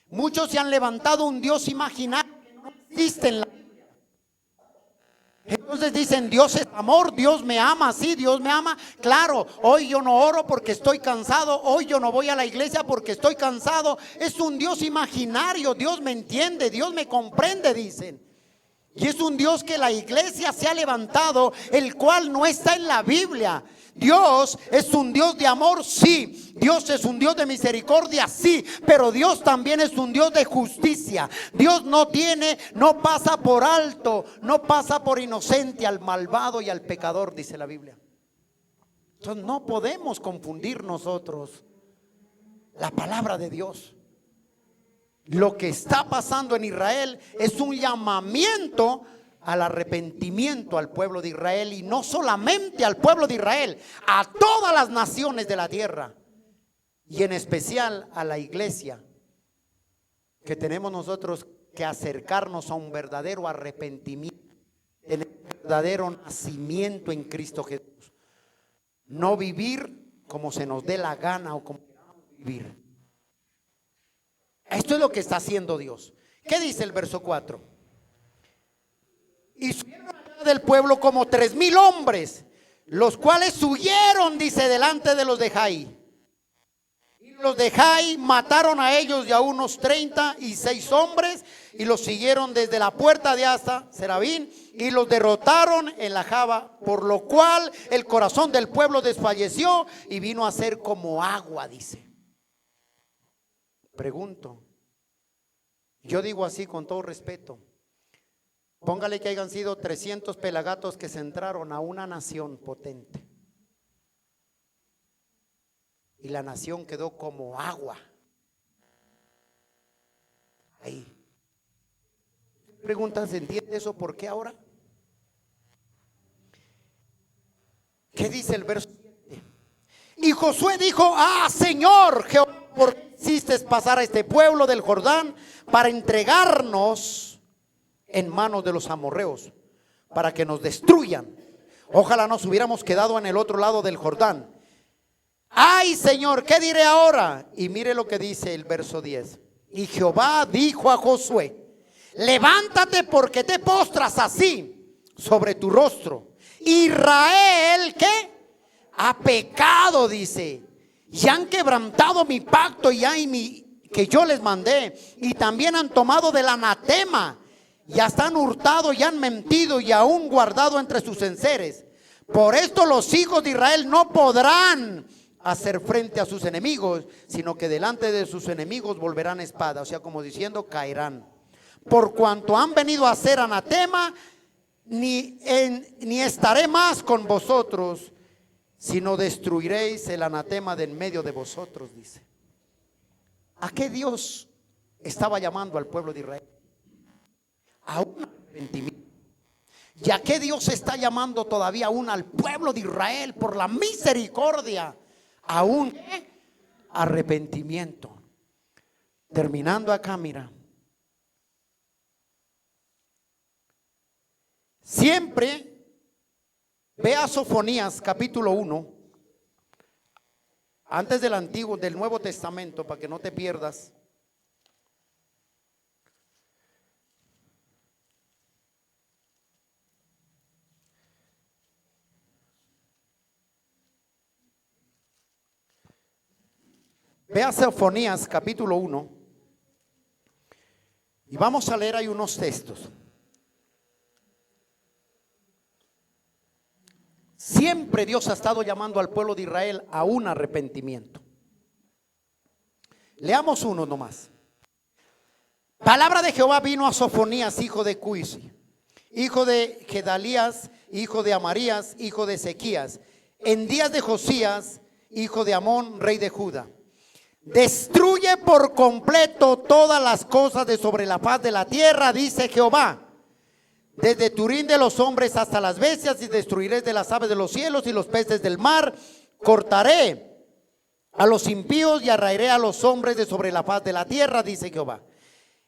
muchos se han levantado un Dios imaginario que no existe en la Biblia. Entonces dicen, Dios es amor, Dios me ama, sí, Dios me ama. Claro, hoy yo no oro porque estoy cansado, hoy yo no voy a la iglesia porque estoy cansado. Es un Dios imaginario, Dios me entiende, Dios me comprende, dicen. Y es un Dios que la iglesia se ha levantado, el cual no está en la Biblia. Dios es un Dios de amor, sí. Dios es un Dios de misericordia, sí. Pero Dios también es un Dios de justicia. Dios no pasa por alto, no pasa por inocente al malvado y al pecador, dice la Biblia. Entonces no podemos confundir nosotros la palabra de Dios. Lo que está pasando en Israel es un llamamiento al arrepentimiento al pueblo de Israel, y no solamente al pueblo de Israel, a todas las naciones de la tierra, y en especial a la iglesia, que tenemos nosotros que acercarnos a un verdadero arrepentimiento, en el verdadero nacimiento en Cristo Jesús. No vivir como se nos dé la gana o como queramos vivir. Esto es lo que está haciendo Dios. ¿Qué dice el verso 4? Y subieron allá del pueblo como 3,000 hombres, los cuales huyeron, dice, delante de los de Jai. Y los de Jai mataron a ellos y a unos 36 hombres, y los siguieron desde la puerta de Asa, Serabín, y los derrotaron en la Jaba, por lo cual el corazón del pueblo desfalleció y vino a ser como agua, dice. Pregunto, yo digo así con todo respeto, póngale que hayan sido 300 pelagatos que se entraron a una nación potente, y la nación quedó como agua ahí. pregunta, ¿se entiende eso? ¿Por qué ahora? ¿Qué dice el verso 7? Y Josué dijo: Señor Jehová, ¿por qué hiciste pasar a este pueblo del Jordán para entregarnos en manos de los amorreos, para que nos destruyan? Ojalá nos hubiéramos quedado en el otro lado del Jordán. Ay, Señor, ¿qué diré ahora? Y mire lo que dice el verso 10. Y Jehová dijo a Josué: levántate, porque te postras así sobre tu rostro. Israel, ¿qué? Ha pecado, dice, y han quebrantado mi pacto que yo les mandé, y también han tomado del anatema, y hasta han hurtado y han mentido y aún guardado entre sus enseres. Por esto los hijos de Israel no podrán hacer frente a sus enemigos, sino que delante de sus enemigos volverán espada. O sea, como diciendo, caerán. Por cuanto han venido a ser anatema, ni estaré más con vosotros, sino destruiréis el anatema de en medio de vosotros, dice. ¿A qué Dios estaba llamando al pueblo de Israel? A un arrepentimiento. ¿Y a qué Dios está llamando todavía aún al pueblo de Israel por la misericordia? A un arrepentimiento. Terminando acá, mira. Siempre vea Sofonías capítulo 1, antes del Nuevo Testamento, para que no te pierdas. Vea Sofonías capítulo 1 y vamos a leer ahí unos textos. Siempre Dios ha estado llamando al pueblo de Israel a un arrepentimiento. Leamos uno nomás. Palabra de Jehová vino a Sofonías, hijo de Cuisi, hijo de Gedalías, hijo de Amarías, hijo de Ezequías, en días de Josías, hijo de Amón, rey de Judá. Destruye por completo todas las cosas de sobre la faz de la tierra, dice Jehová. Desde Turín de los hombres hasta las bestias, y destruiré de las aves de los cielos y los peces del mar. Cortaré a los impíos y arraeré a los hombres de sobre la faz de la tierra, dice Jehová.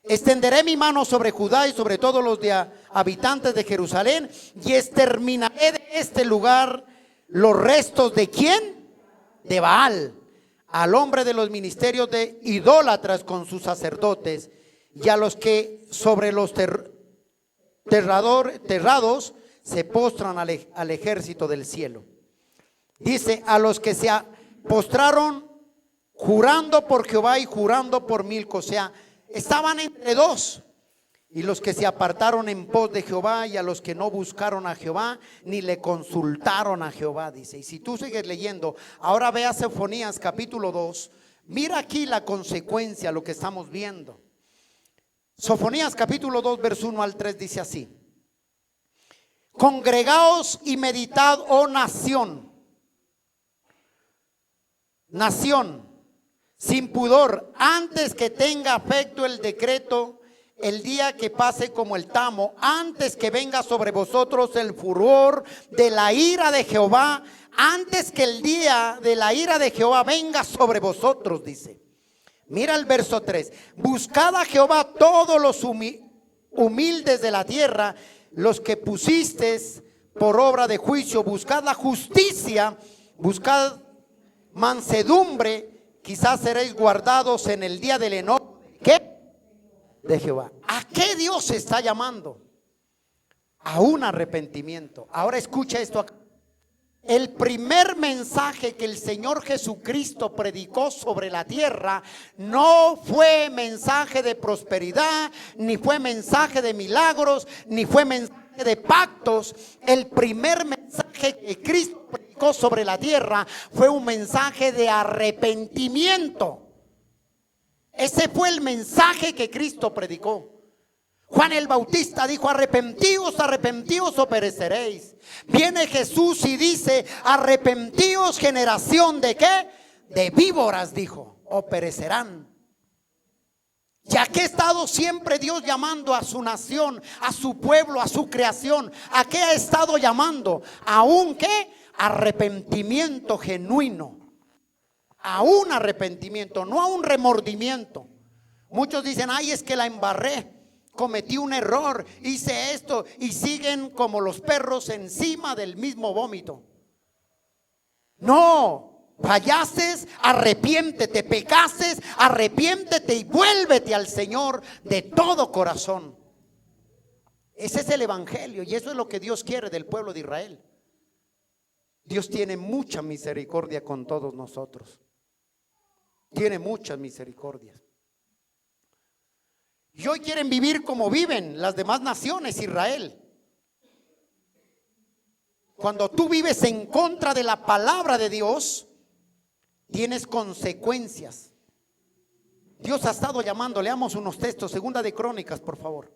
Extenderé mi mano sobre Judá y sobre todos los habitantes de Jerusalén, y exterminaré de este lugar los restos de ¿quién? De Baal, al hombre de los ministerios de idólatras con sus sacerdotes, y a los que sobre los terrados se postran al ejército del cielo. Dice: a los que se postraron jurando por Jehová y jurando por Milco. O sea, estaban entre dos. Y los que se apartaron en pos de Jehová, y a los que no buscaron a Jehová ni le consultaron a Jehová, dice. Y si tú sigues leyendo, ahora ve a Sofonías capítulo 2, mira aquí la consecuencia, lo que estamos viendo. Sofonías capítulo 2, verso 1 al 3 dice así: congregaos y meditad, oh nación, sin pudor, antes que tenga efecto el decreto, el día que pase como el tamo, antes que venga sobre vosotros el furor de la ira de Jehová, antes que el día de la ira de Jehová venga sobre vosotros, dice. Mira el verso 3. Buscad a Jehová todos los humildes de la tierra, los que pusisteis por obra de juicio. Buscad la justicia, buscad mansedumbre, quizás seréis guardados en el día del enojo. ¿Qué? De Jehová. ¿A qué Dios se está llamando? A un arrepentimiento. Ahora escucha esto acá. El primer mensaje que el Señor Jesucristo predicó sobre la tierra no fue mensaje de prosperidad, ni fue mensaje de milagros, ni fue mensaje de pactos. El primer mensaje que Cristo predicó sobre la tierra fue un mensaje de arrepentimiento. Ese fue el mensaje que Cristo predicó. Juan el Bautista dijo: arrepentíos, arrepentíos o pereceréis. Viene Jesús y dice: arrepentíos, generación de ¿qué? De víboras, dijo, o perecerán. Ya que ha estado siempre Dios llamando a su nación, a su pueblo, a su creación. ¿A qué ha estado llamando? ¿A un qué? Arrepentimiento genuino. A un arrepentimiento, no a un remordimiento. Muchos dicen, ay, es que la embarré, cometí un error, hice esto, y siguen como los perros encima del mismo vómito. No. Fallaste, arrepiéntete, pecaste, arrepiéntete y vuélvete al Señor de todo corazón. Ese es el evangelio y eso es lo que Dios quiere del pueblo de Israel. Dios tiene mucha misericordia con todos nosotros. Tiene muchas misericordias. Y hoy quieren vivir como viven las demás naciones, Israel. Cuando tú vives en contra de la palabra de Dios, tienes consecuencias. Dios ha estado llamando. Leamos unos textos. Segunda de Crónicas, por favor.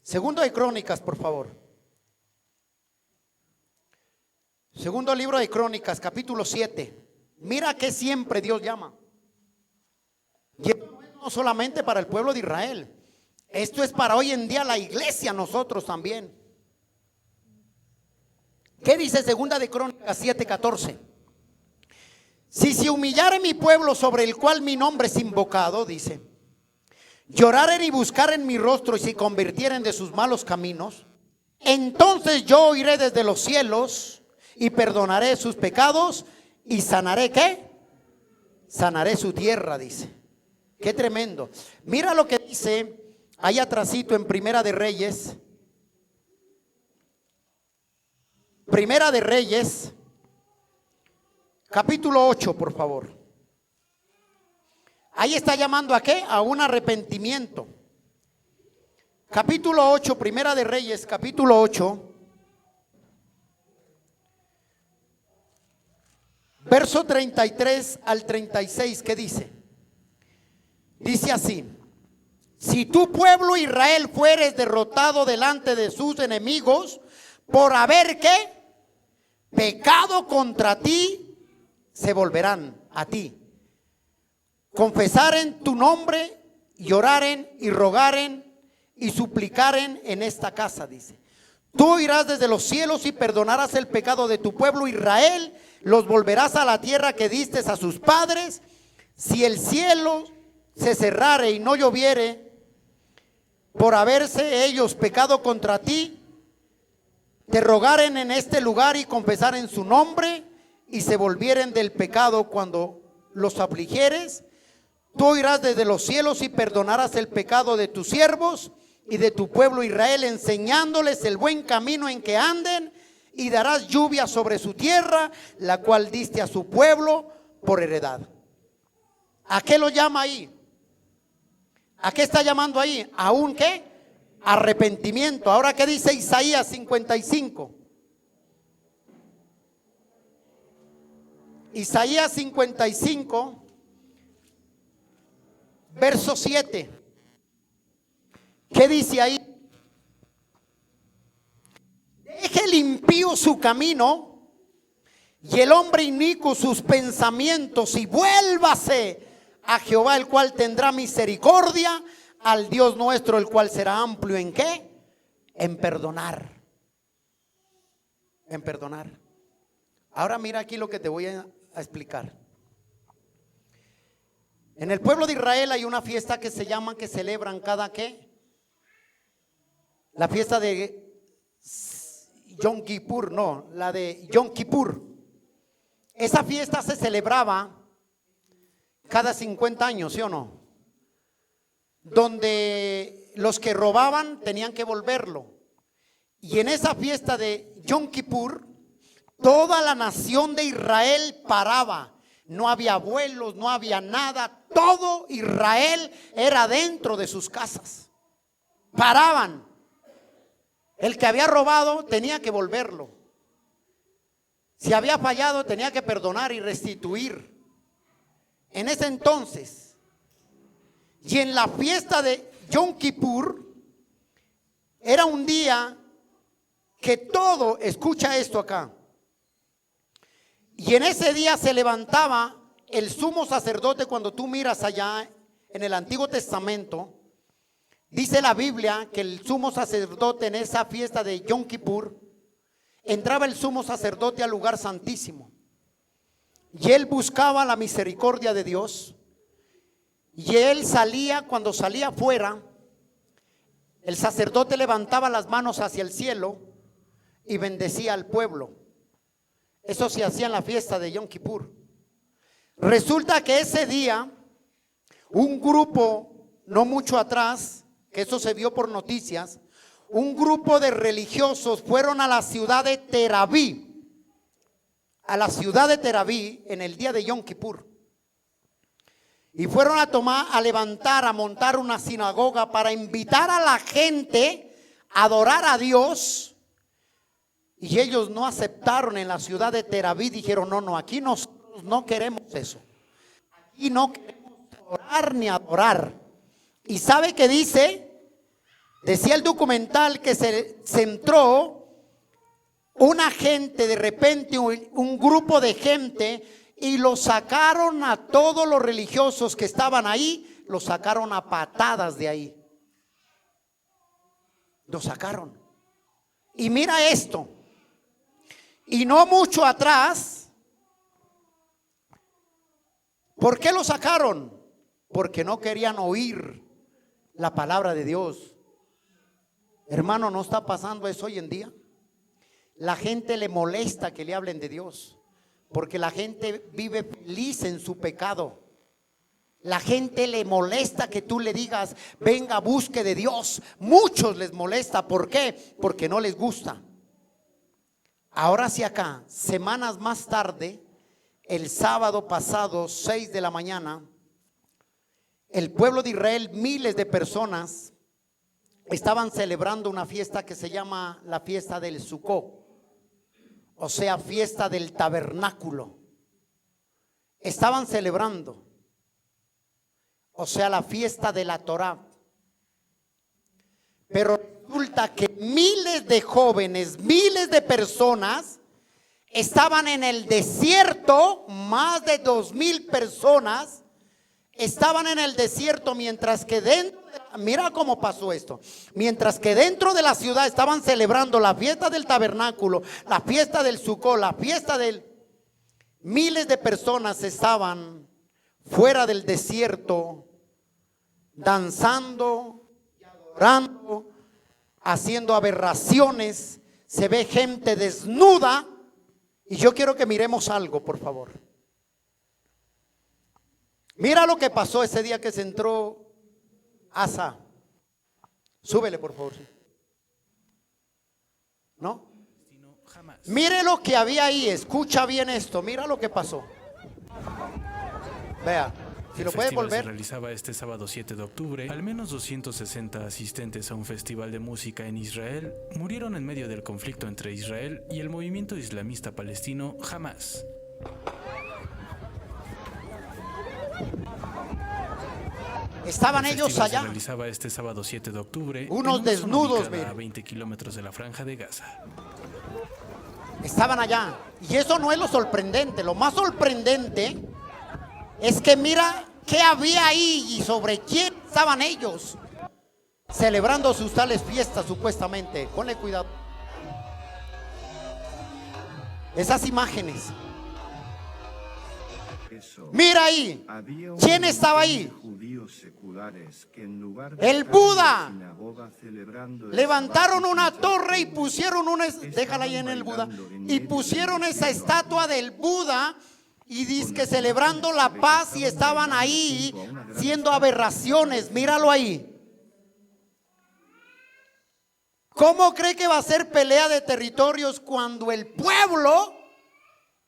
Segunda de Crónicas, por favor. Segundo libro de Crónicas, capítulo 7. Mira que siempre Dios llama. Y no solamente para el pueblo de Israel. Esto es para hoy en día la iglesia, nosotros también. ¿Qué dice Segunda de Crónicas 7:14? Si se humillare mi pueblo sobre el cual mi nombre es invocado, dice, lloraren y buscaren mi rostro y se convirtieren de sus malos caminos, entonces yo oiré desde los cielos y perdonaré sus pecados y sanaré, ¿qué? Sanaré su tierra, dice. Qué tremendo. Mira lo que dice ahí atrásito en Primera de Reyes. Primera de Reyes, capítulo 8, por favor. Ahí está llamando ¿a qué? A un arrepentimiento. Capítulo 8, Primera de Reyes, capítulo 8. Verso 33 al 36, ¿qué dice? Dice así: si tu pueblo Israel fueres derrotado delante de sus enemigos por haber ¿qué? Pecado contra ti, se volverán a ti, confesaren tu nombre, lloraren y rogaren y suplicaren en esta casa, dice. Tú irás desde los cielos y perdonarás el pecado de tu pueblo Israel, los volverás a la tierra que diste a sus padres. Si el cielo se cerrare y no lloviere, por haberse ellos pecado contra ti, te rogaren en este lugar y confesaren su nombre y se volvieren del pecado cuando los afligieres, tú irás desde los cielos y perdonarás el pecado de tus siervos y de tu pueblo Israel, enseñándoles el buen camino en que anden, y darás lluvia sobre su tierra, la cual diste a su pueblo por heredad. ¿A qué lo llama ahí? ¿A qué está llamando ahí? ¿A un qué? Arrepentimiento. Ahora, ¿qué dice Isaías 55? Isaías 55, verso 7. ¿Qué dice ahí? Deje el impío su camino y el hombre inicuo sus pensamientos, y vuélvase a Jehová, el cual tendrá misericordia, al Dios nuestro, el cual será amplio ¿en qué? En perdonar. En perdonar. Ahora mira aquí lo que te voy a explicar. En el pueblo de Israel hay una fiesta que se llama, que celebran cada ¿qué? La fiesta de Yom Kippur, no, la de Yom Kippur. Esa fiesta se celebraba cada 50 años, ¿sí o no? Donde los que robaban tenían que volverlo. Y en esa fiesta de Yom Kippur, toda la nación de Israel paraba. No había vuelos, no había nada. Todo Israel era dentro de sus casas. Paraban. El que había robado tenía que volverlo. Si había fallado tenía que perdonar y restituir. En ese entonces, y en la fiesta de Yom Kippur, era un día que todo, escucha esto acá, y en ese día se levantaba el sumo sacerdote. Cuando tú miras allá en el Antiguo Testamento, dice la Biblia que el sumo sacerdote en esa fiesta de Yom Kippur, entraba el sumo sacerdote al lugar santísimo. Y él buscaba la misericordia de Dios. Y él salía, cuando salía afuera, el sacerdote levantaba las manos hacia el cielo y bendecía al pueblo. Eso se hacía en la fiesta de Yom Kippur. Resulta que ese día, un grupo, no mucho atrás, que eso se vio por noticias, un grupo de religiosos fueron a la ciudad de Tel Aviv, en el día de Yom Kippur. Y fueron a levantar, a montar una sinagoga para invitar a la gente a adorar a Dios. Y ellos no aceptaron en la ciudad de Tel Aviv, dijeron, no, aquí nosotros no queremos eso. Aquí no queremos orar ni adorar. ¿Y sabe qué dice? Decía el documental que se entró una gente, de repente un grupo de gente, y lo sacaron a todos los religiosos que estaban ahí, los sacaron a patadas de ahí. Lo sacaron. Y mira esto. Y no mucho atrás, ¿por qué lo sacaron? Porque no querían oír la palabra de Dios. Hermano, ¿no está pasando eso hoy en día? La gente le molesta que le hablen de Dios, porque la gente vive feliz en su pecado. La gente le molesta que tú le digas, venga, busque de Dios. Muchos les molesta. ¿Por qué? Porque no les gusta. Ahora sí, acá, semanas más tarde, el sábado pasado, 6 de la mañana, el pueblo de Israel, miles de personas, estaban celebrando una fiesta que se llama la fiesta del Sukkot. O sea, fiesta del tabernáculo. Estaban celebrando, o sea, la fiesta de la Torá. Pero resulta que miles de jóvenes, miles de personas estaban en el desierto, más de 2,000 personas estaban en el desierto, mientras que mira cómo pasó esto. Mientras que dentro de la ciudad estaban celebrando la fiesta del tabernáculo, la fiesta del Sukkot, la fiesta del... Miles de personas estaban fuera del desierto, danzando, adorando, haciendo aberraciones. Se ve gente desnuda. Y yo quiero que miremos algo, por favor. Mira lo que pasó ese día que se entró Asa. Súbele, por favor. ¿No? Mire lo que había ahí. Escucha bien esto. Mira lo que pasó. Vea. Si lo puede volver. Se realizaba este sábado 7 de octubre. Al menos 260 asistentes a un festival de música en Israel murieron en medio del conflicto entre Israel y el movimiento islamista palestino Hamas. Estaban ellos allá. Se realizaba este sábado 7 de octubre. Unos desnudos, a 20 kilómetros de la franja de Gaza. Estaban allá. Y eso no es lo sorprendente. Lo más sorprendente es que mira qué había ahí y sobre quién estaban ellos celebrando sus tales fiestas supuestamente. Ponle cuidado. Esas imágenes. Mira ahí. ¿Quién estaba ahí? El Buda. Levantaron una torre y pusieron déjala ahí en el Buda. Y pusieron esa estatua del Buda y dice que celebrando la paz, y estaban ahí haciendo aberraciones. Míralo ahí. ¿Cómo cree que va a ser pelea de territorios cuando el pueblo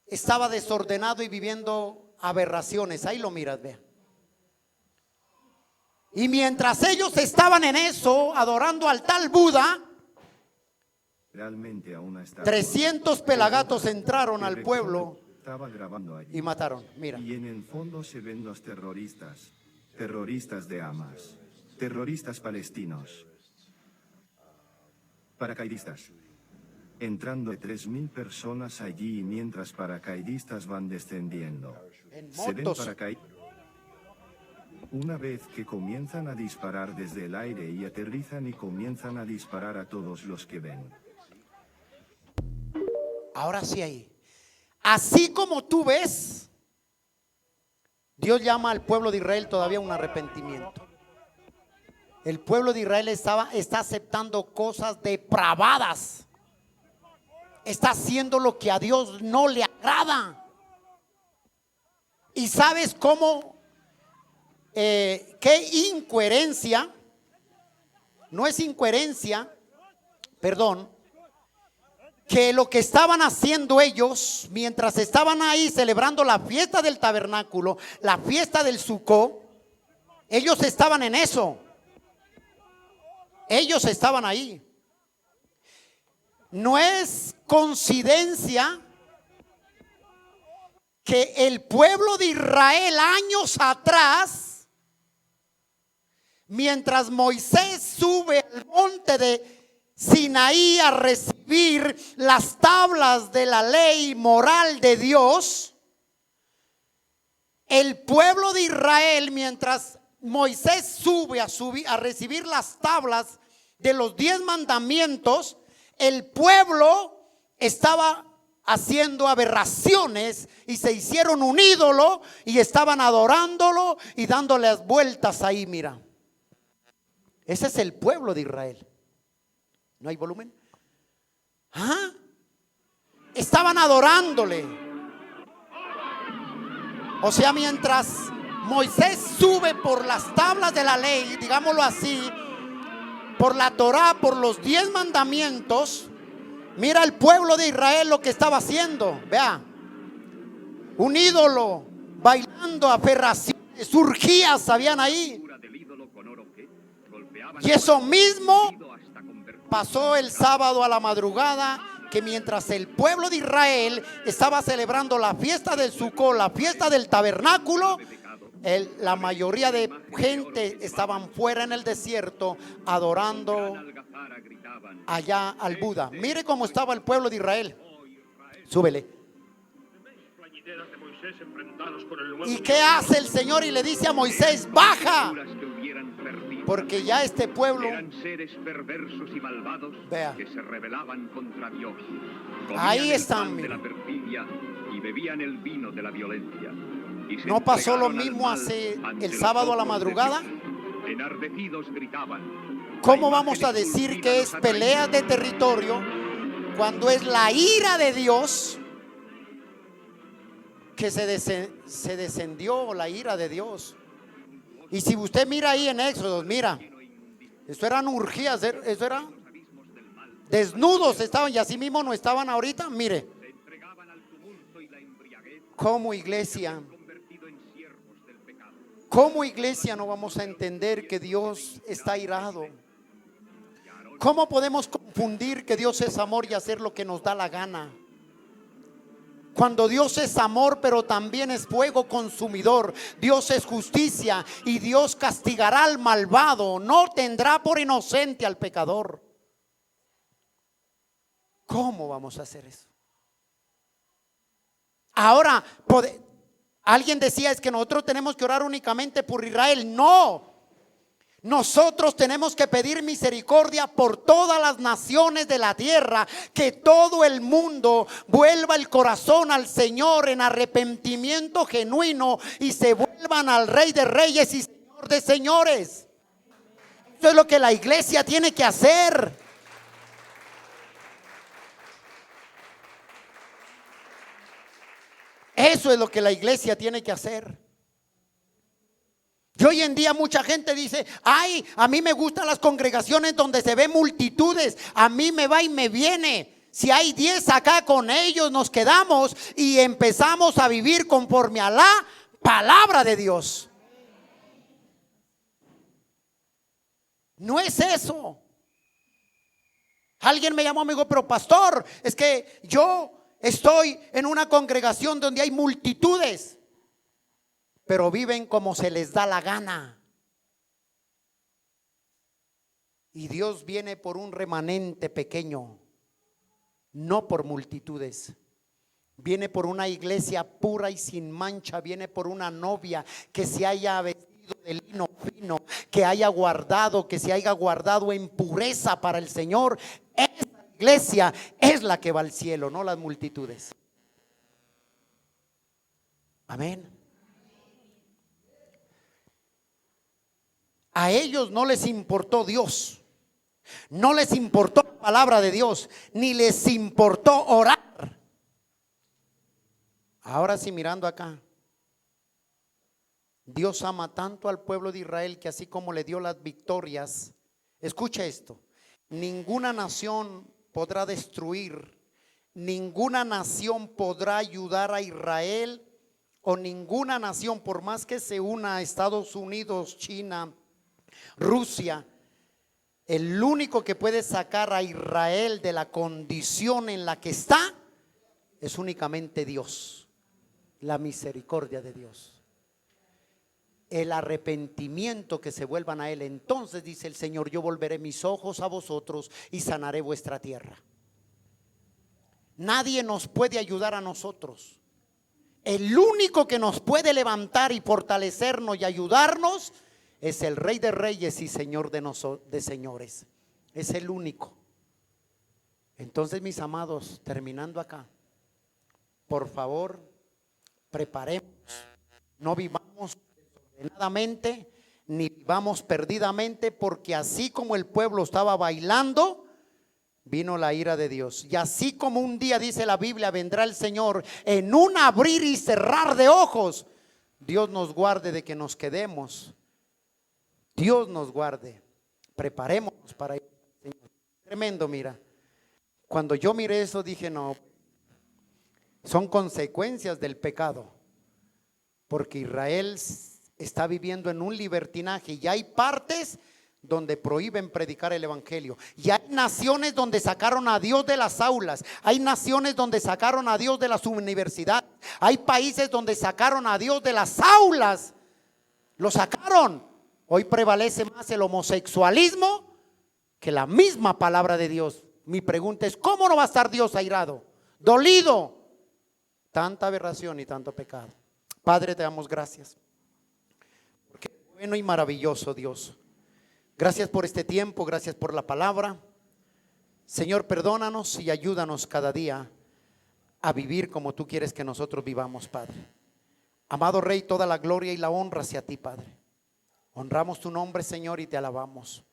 estaba desordenado y viviendo aberraciones? Ahí lo miras, vea. Y mientras ellos estaban en eso, adorando al tal Buda, 300 pelagatos entraron al pueblo y mataron. Mira. Y en el fondo se ven los terroristas de Hamas, terroristas palestinos, paracaidistas. Entrando 3,000 personas allí, y mientras paracaidistas van descendiendo. En Se ven motos. paracaidistas. Una vez que comienzan a disparar desde el aire y aterrizan y comienzan a disparar a todos los que ven. Ahora sí ahí. Así como tú ves, Dios llama al pueblo de Israel todavía a un arrepentimiento. El pueblo de Israel está aceptando cosas depravadas. Está haciendo lo que a Dios no le agrada. ¿Y sabes cómo? Qué incoherencia. No es incoherencia, perdón, que lo que estaban haciendo ellos mientras estaban ahí celebrando la fiesta del tabernáculo, la fiesta del Sucó, ellos estaban en eso. Ellos estaban ahí. No es coincidencia que el pueblo de Israel años atrás, mientras Moisés sube al monte de Sinaí a recibir las tablas de la ley moral de Dios, el pueblo de Israel, mientras Moisés sube a recibir las tablas de los 10 mandamientos, el pueblo estaba haciendo aberraciones y se hicieron un ídolo y estaban adorándolo y dándole las vueltas ahí, mira. Ese es el pueblo de Israel. ¿No hay volumen? ¿Ah? Estaban adorándole. O sea, mientras Moisés sube por las tablas de la ley, digámoslo así, por la Torá, por los 10 mandamientos, mira el pueblo de Israel lo que estaba haciendo. Vea, un ídolo, bailando aberraciones, orgías habían ahí. Y eso mismo pasó el sábado a la madrugada, que mientras el pueblo de Israel estaba celebrando la fiesta del Sucó, la fiesta del tabernáculo, la mayoría de gente estaban fuera en el desierto adorando allá al Buda. Mire cómo estaba el pueblo de Israel. Súbele. ¿Y qué hace el Señor? Y le dice a Moisés: baja, porque ya este pueblo, eran seres perversos y malvados, vea, que se rebelaban contra Dios. ahí Comían están, el pan de mira. la perfidia y bebían el vino de la violencia. Y se ¿No pasó lo entregaron al mismo mal hace ante el los sábado a la ojos de madrugada? Dios. Enardecidos gritaban. ¿Cómo La vamos a imagen decir esculpida que los es atraía. pelea de territorio cuando es la ira de Dios que se descendió, la ira de Dios? Y si usted mira ahí en Éxodo, mira, eso eran urgías, eso era desnudos estaban, y así mismo no estaban ahorita. Mire cómo iglesia, como iglesia no vamos a entender que Dios está irado. ¿Cómo podemos confundir que Dios es amor y hacer lo que nos da la gana? Cuando Dios es amor, pero también es fuego consumidor. Dios es justicia y Dios castigará al malvado, no tendrá por inocente al pecador. ¿Cómo vamos a hacer eso? Ahora, alguien decía, es que nosotros tenemos que orar únicamente por Israel. No. Nosotros tenemos que pedir misericordia por todas las naciones de la tierra, que todo el mundo vuelva el corazón al Señor en arrepentimiento genuino y se vuelvan al Rey de Reyes y Señor de Señores. Eso es lo que la iglesia tiene que hacer. Eso es lo que la iglesia tiene que hacer. Y hoy en día mucha gente dice: ay, a mí me gustan las congregaciones donde se ven multitudes, a mí me va y me viene. Si hay 10 acá, con ellos nos quedamos y empezamos a vivir conforme a la palabra de Dios. No es eso. Alguien me llamó, me dijo: pero pastor, es que yo estoy en una congregación donde hay multitudes, pero viven como se les da la gana. Y Dios viene por un remanente pequeño, no por multitudes. Viene por una iglesia pura y sin mancha. Viene por una novia que se haya vestido vestido de lino fino, que haya guardado, que se haya guardado en pureza para el Señor. Esa iglesia es la que va al cielo, no las multitudes. Amén. A ellos no les importó Dios, no les importó la palabra de Dios, ni les importó orar. Ahora sí, mirando acá, Dios ama tanto al pueblo de Israel que así como le dio las victorias, escucha esto, ninguna nación podrá destruir, ninguna nación podrá ayudar a Israel, o ninguna nación, por más que se una a Estados Unidos, China, Rusia, el único que puede sacar a Israel de la condición en la que está es únicamente Dios, la misericordia de Dios, el arrepentimiento, que se vuelvan a Él. Entonces dice el Señor: yo volveré mis ojos a vosotros y sanaré vuestra tierra. Nadie nos puede ayudar a nosotros. El único que nos puede levantar y fortalecernos y ayudarnos es el Rey de Reyes y Señor de señores. Es el único. Entonces, mis amados, terminando acá, por favor, preparemos. No vivamos desordenadamente ni vivamos perdidamente, porque así como el pueblo estaba bailando, vino la ira de Dios. Y así como un día, dice la Biblia, vendrá el Señor en un abrir y cerrar de ojos. Dios nos guarde de que nos quedemos. Dios nos guarde. Preparémonos para ir al Señor. Tremendo, mira. Cuando yo miré eso dije: no, son consecuencias del pecado, porque Israel está viviendo en un libertinaje y hay partes donde prohíben predicar el evangelio, y hay naciones donde sacaron a Dios de las aulas, hay naciones donde sacaron a Dios de las universidades, hay países donde sacaron a Dios de las aulas, lo sacaron. Hoy prevalece más el homosexualismo que la misma palabra de Dios. Mi pregunta es: ¿cómo no va a estar Dios airado, dolido? Tanta aberración y tanto pecado. Padre, te damos gracias, porque es bueno y maravilloso, Dios. Gracias por este tiempo, gracias por la palabra. Señor, perdónanos y ayúdanos cada día a vivir como tú quieres que nosotros vivamos, Padre. Amado Rey, toda la gloria y la honra hacia ti, Padre. Honramos tu nombre, Señor, y te alabamos.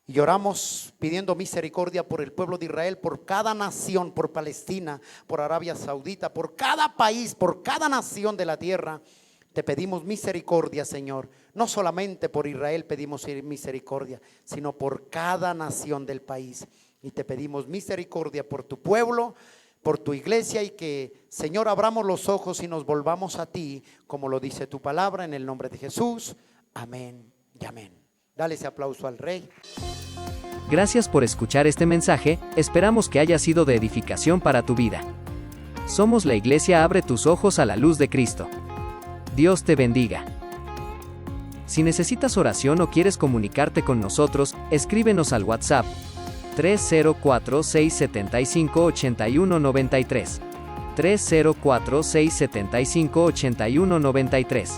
Y oramos pidiendo misericordia por el pueblo de Israel, por cada nación, por Palestina, por Arabia Saudita, por cada país, por cada nación de la tierra. Te pedimos misericordia, Señor. No solamente por Israel pedimos misericordia, sino por cada nación del país. Y te pedimos misericordia por tu pueblo, por tu iglesia, y que, Señor, abramos los ojos y nos volvamos a ti, como lo dice tu palabra, en el nombre de Jesús. Amén y amén. Dale ese aplauso al Rey. Gracias por escuchar este mensaje, esperamos que haya sido de edificación para tu vida. Somos la iglesia Abre tus ojos a la luz de Cristo. Dios te bendiga. Si necesitas oración o quieres comunicarte con nosotros, escríbenos al WhatsApp 304-675-8193. 304-675-8193.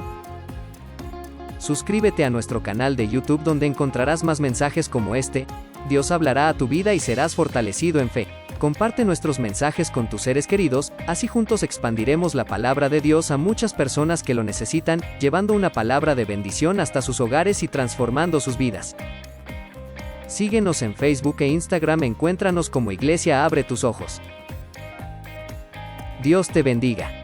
Suscríbete a nuestro canal de YouTube, donde encontrarás más mensajes como este. Dios hablará a tu vida y serás fortalecido en fe. Comparte nuestros mensajes con tus seres queridos, así juntos expandiremos la palabra de Dios a muchas personas que lo necesitan, llevando una palabra de bendición hasta sus hogares y transformando sus vidas. Síguenos en Facebook e Instagram, encuéntranos como Iglesia Abre tus Ojos. Dios te bendiga.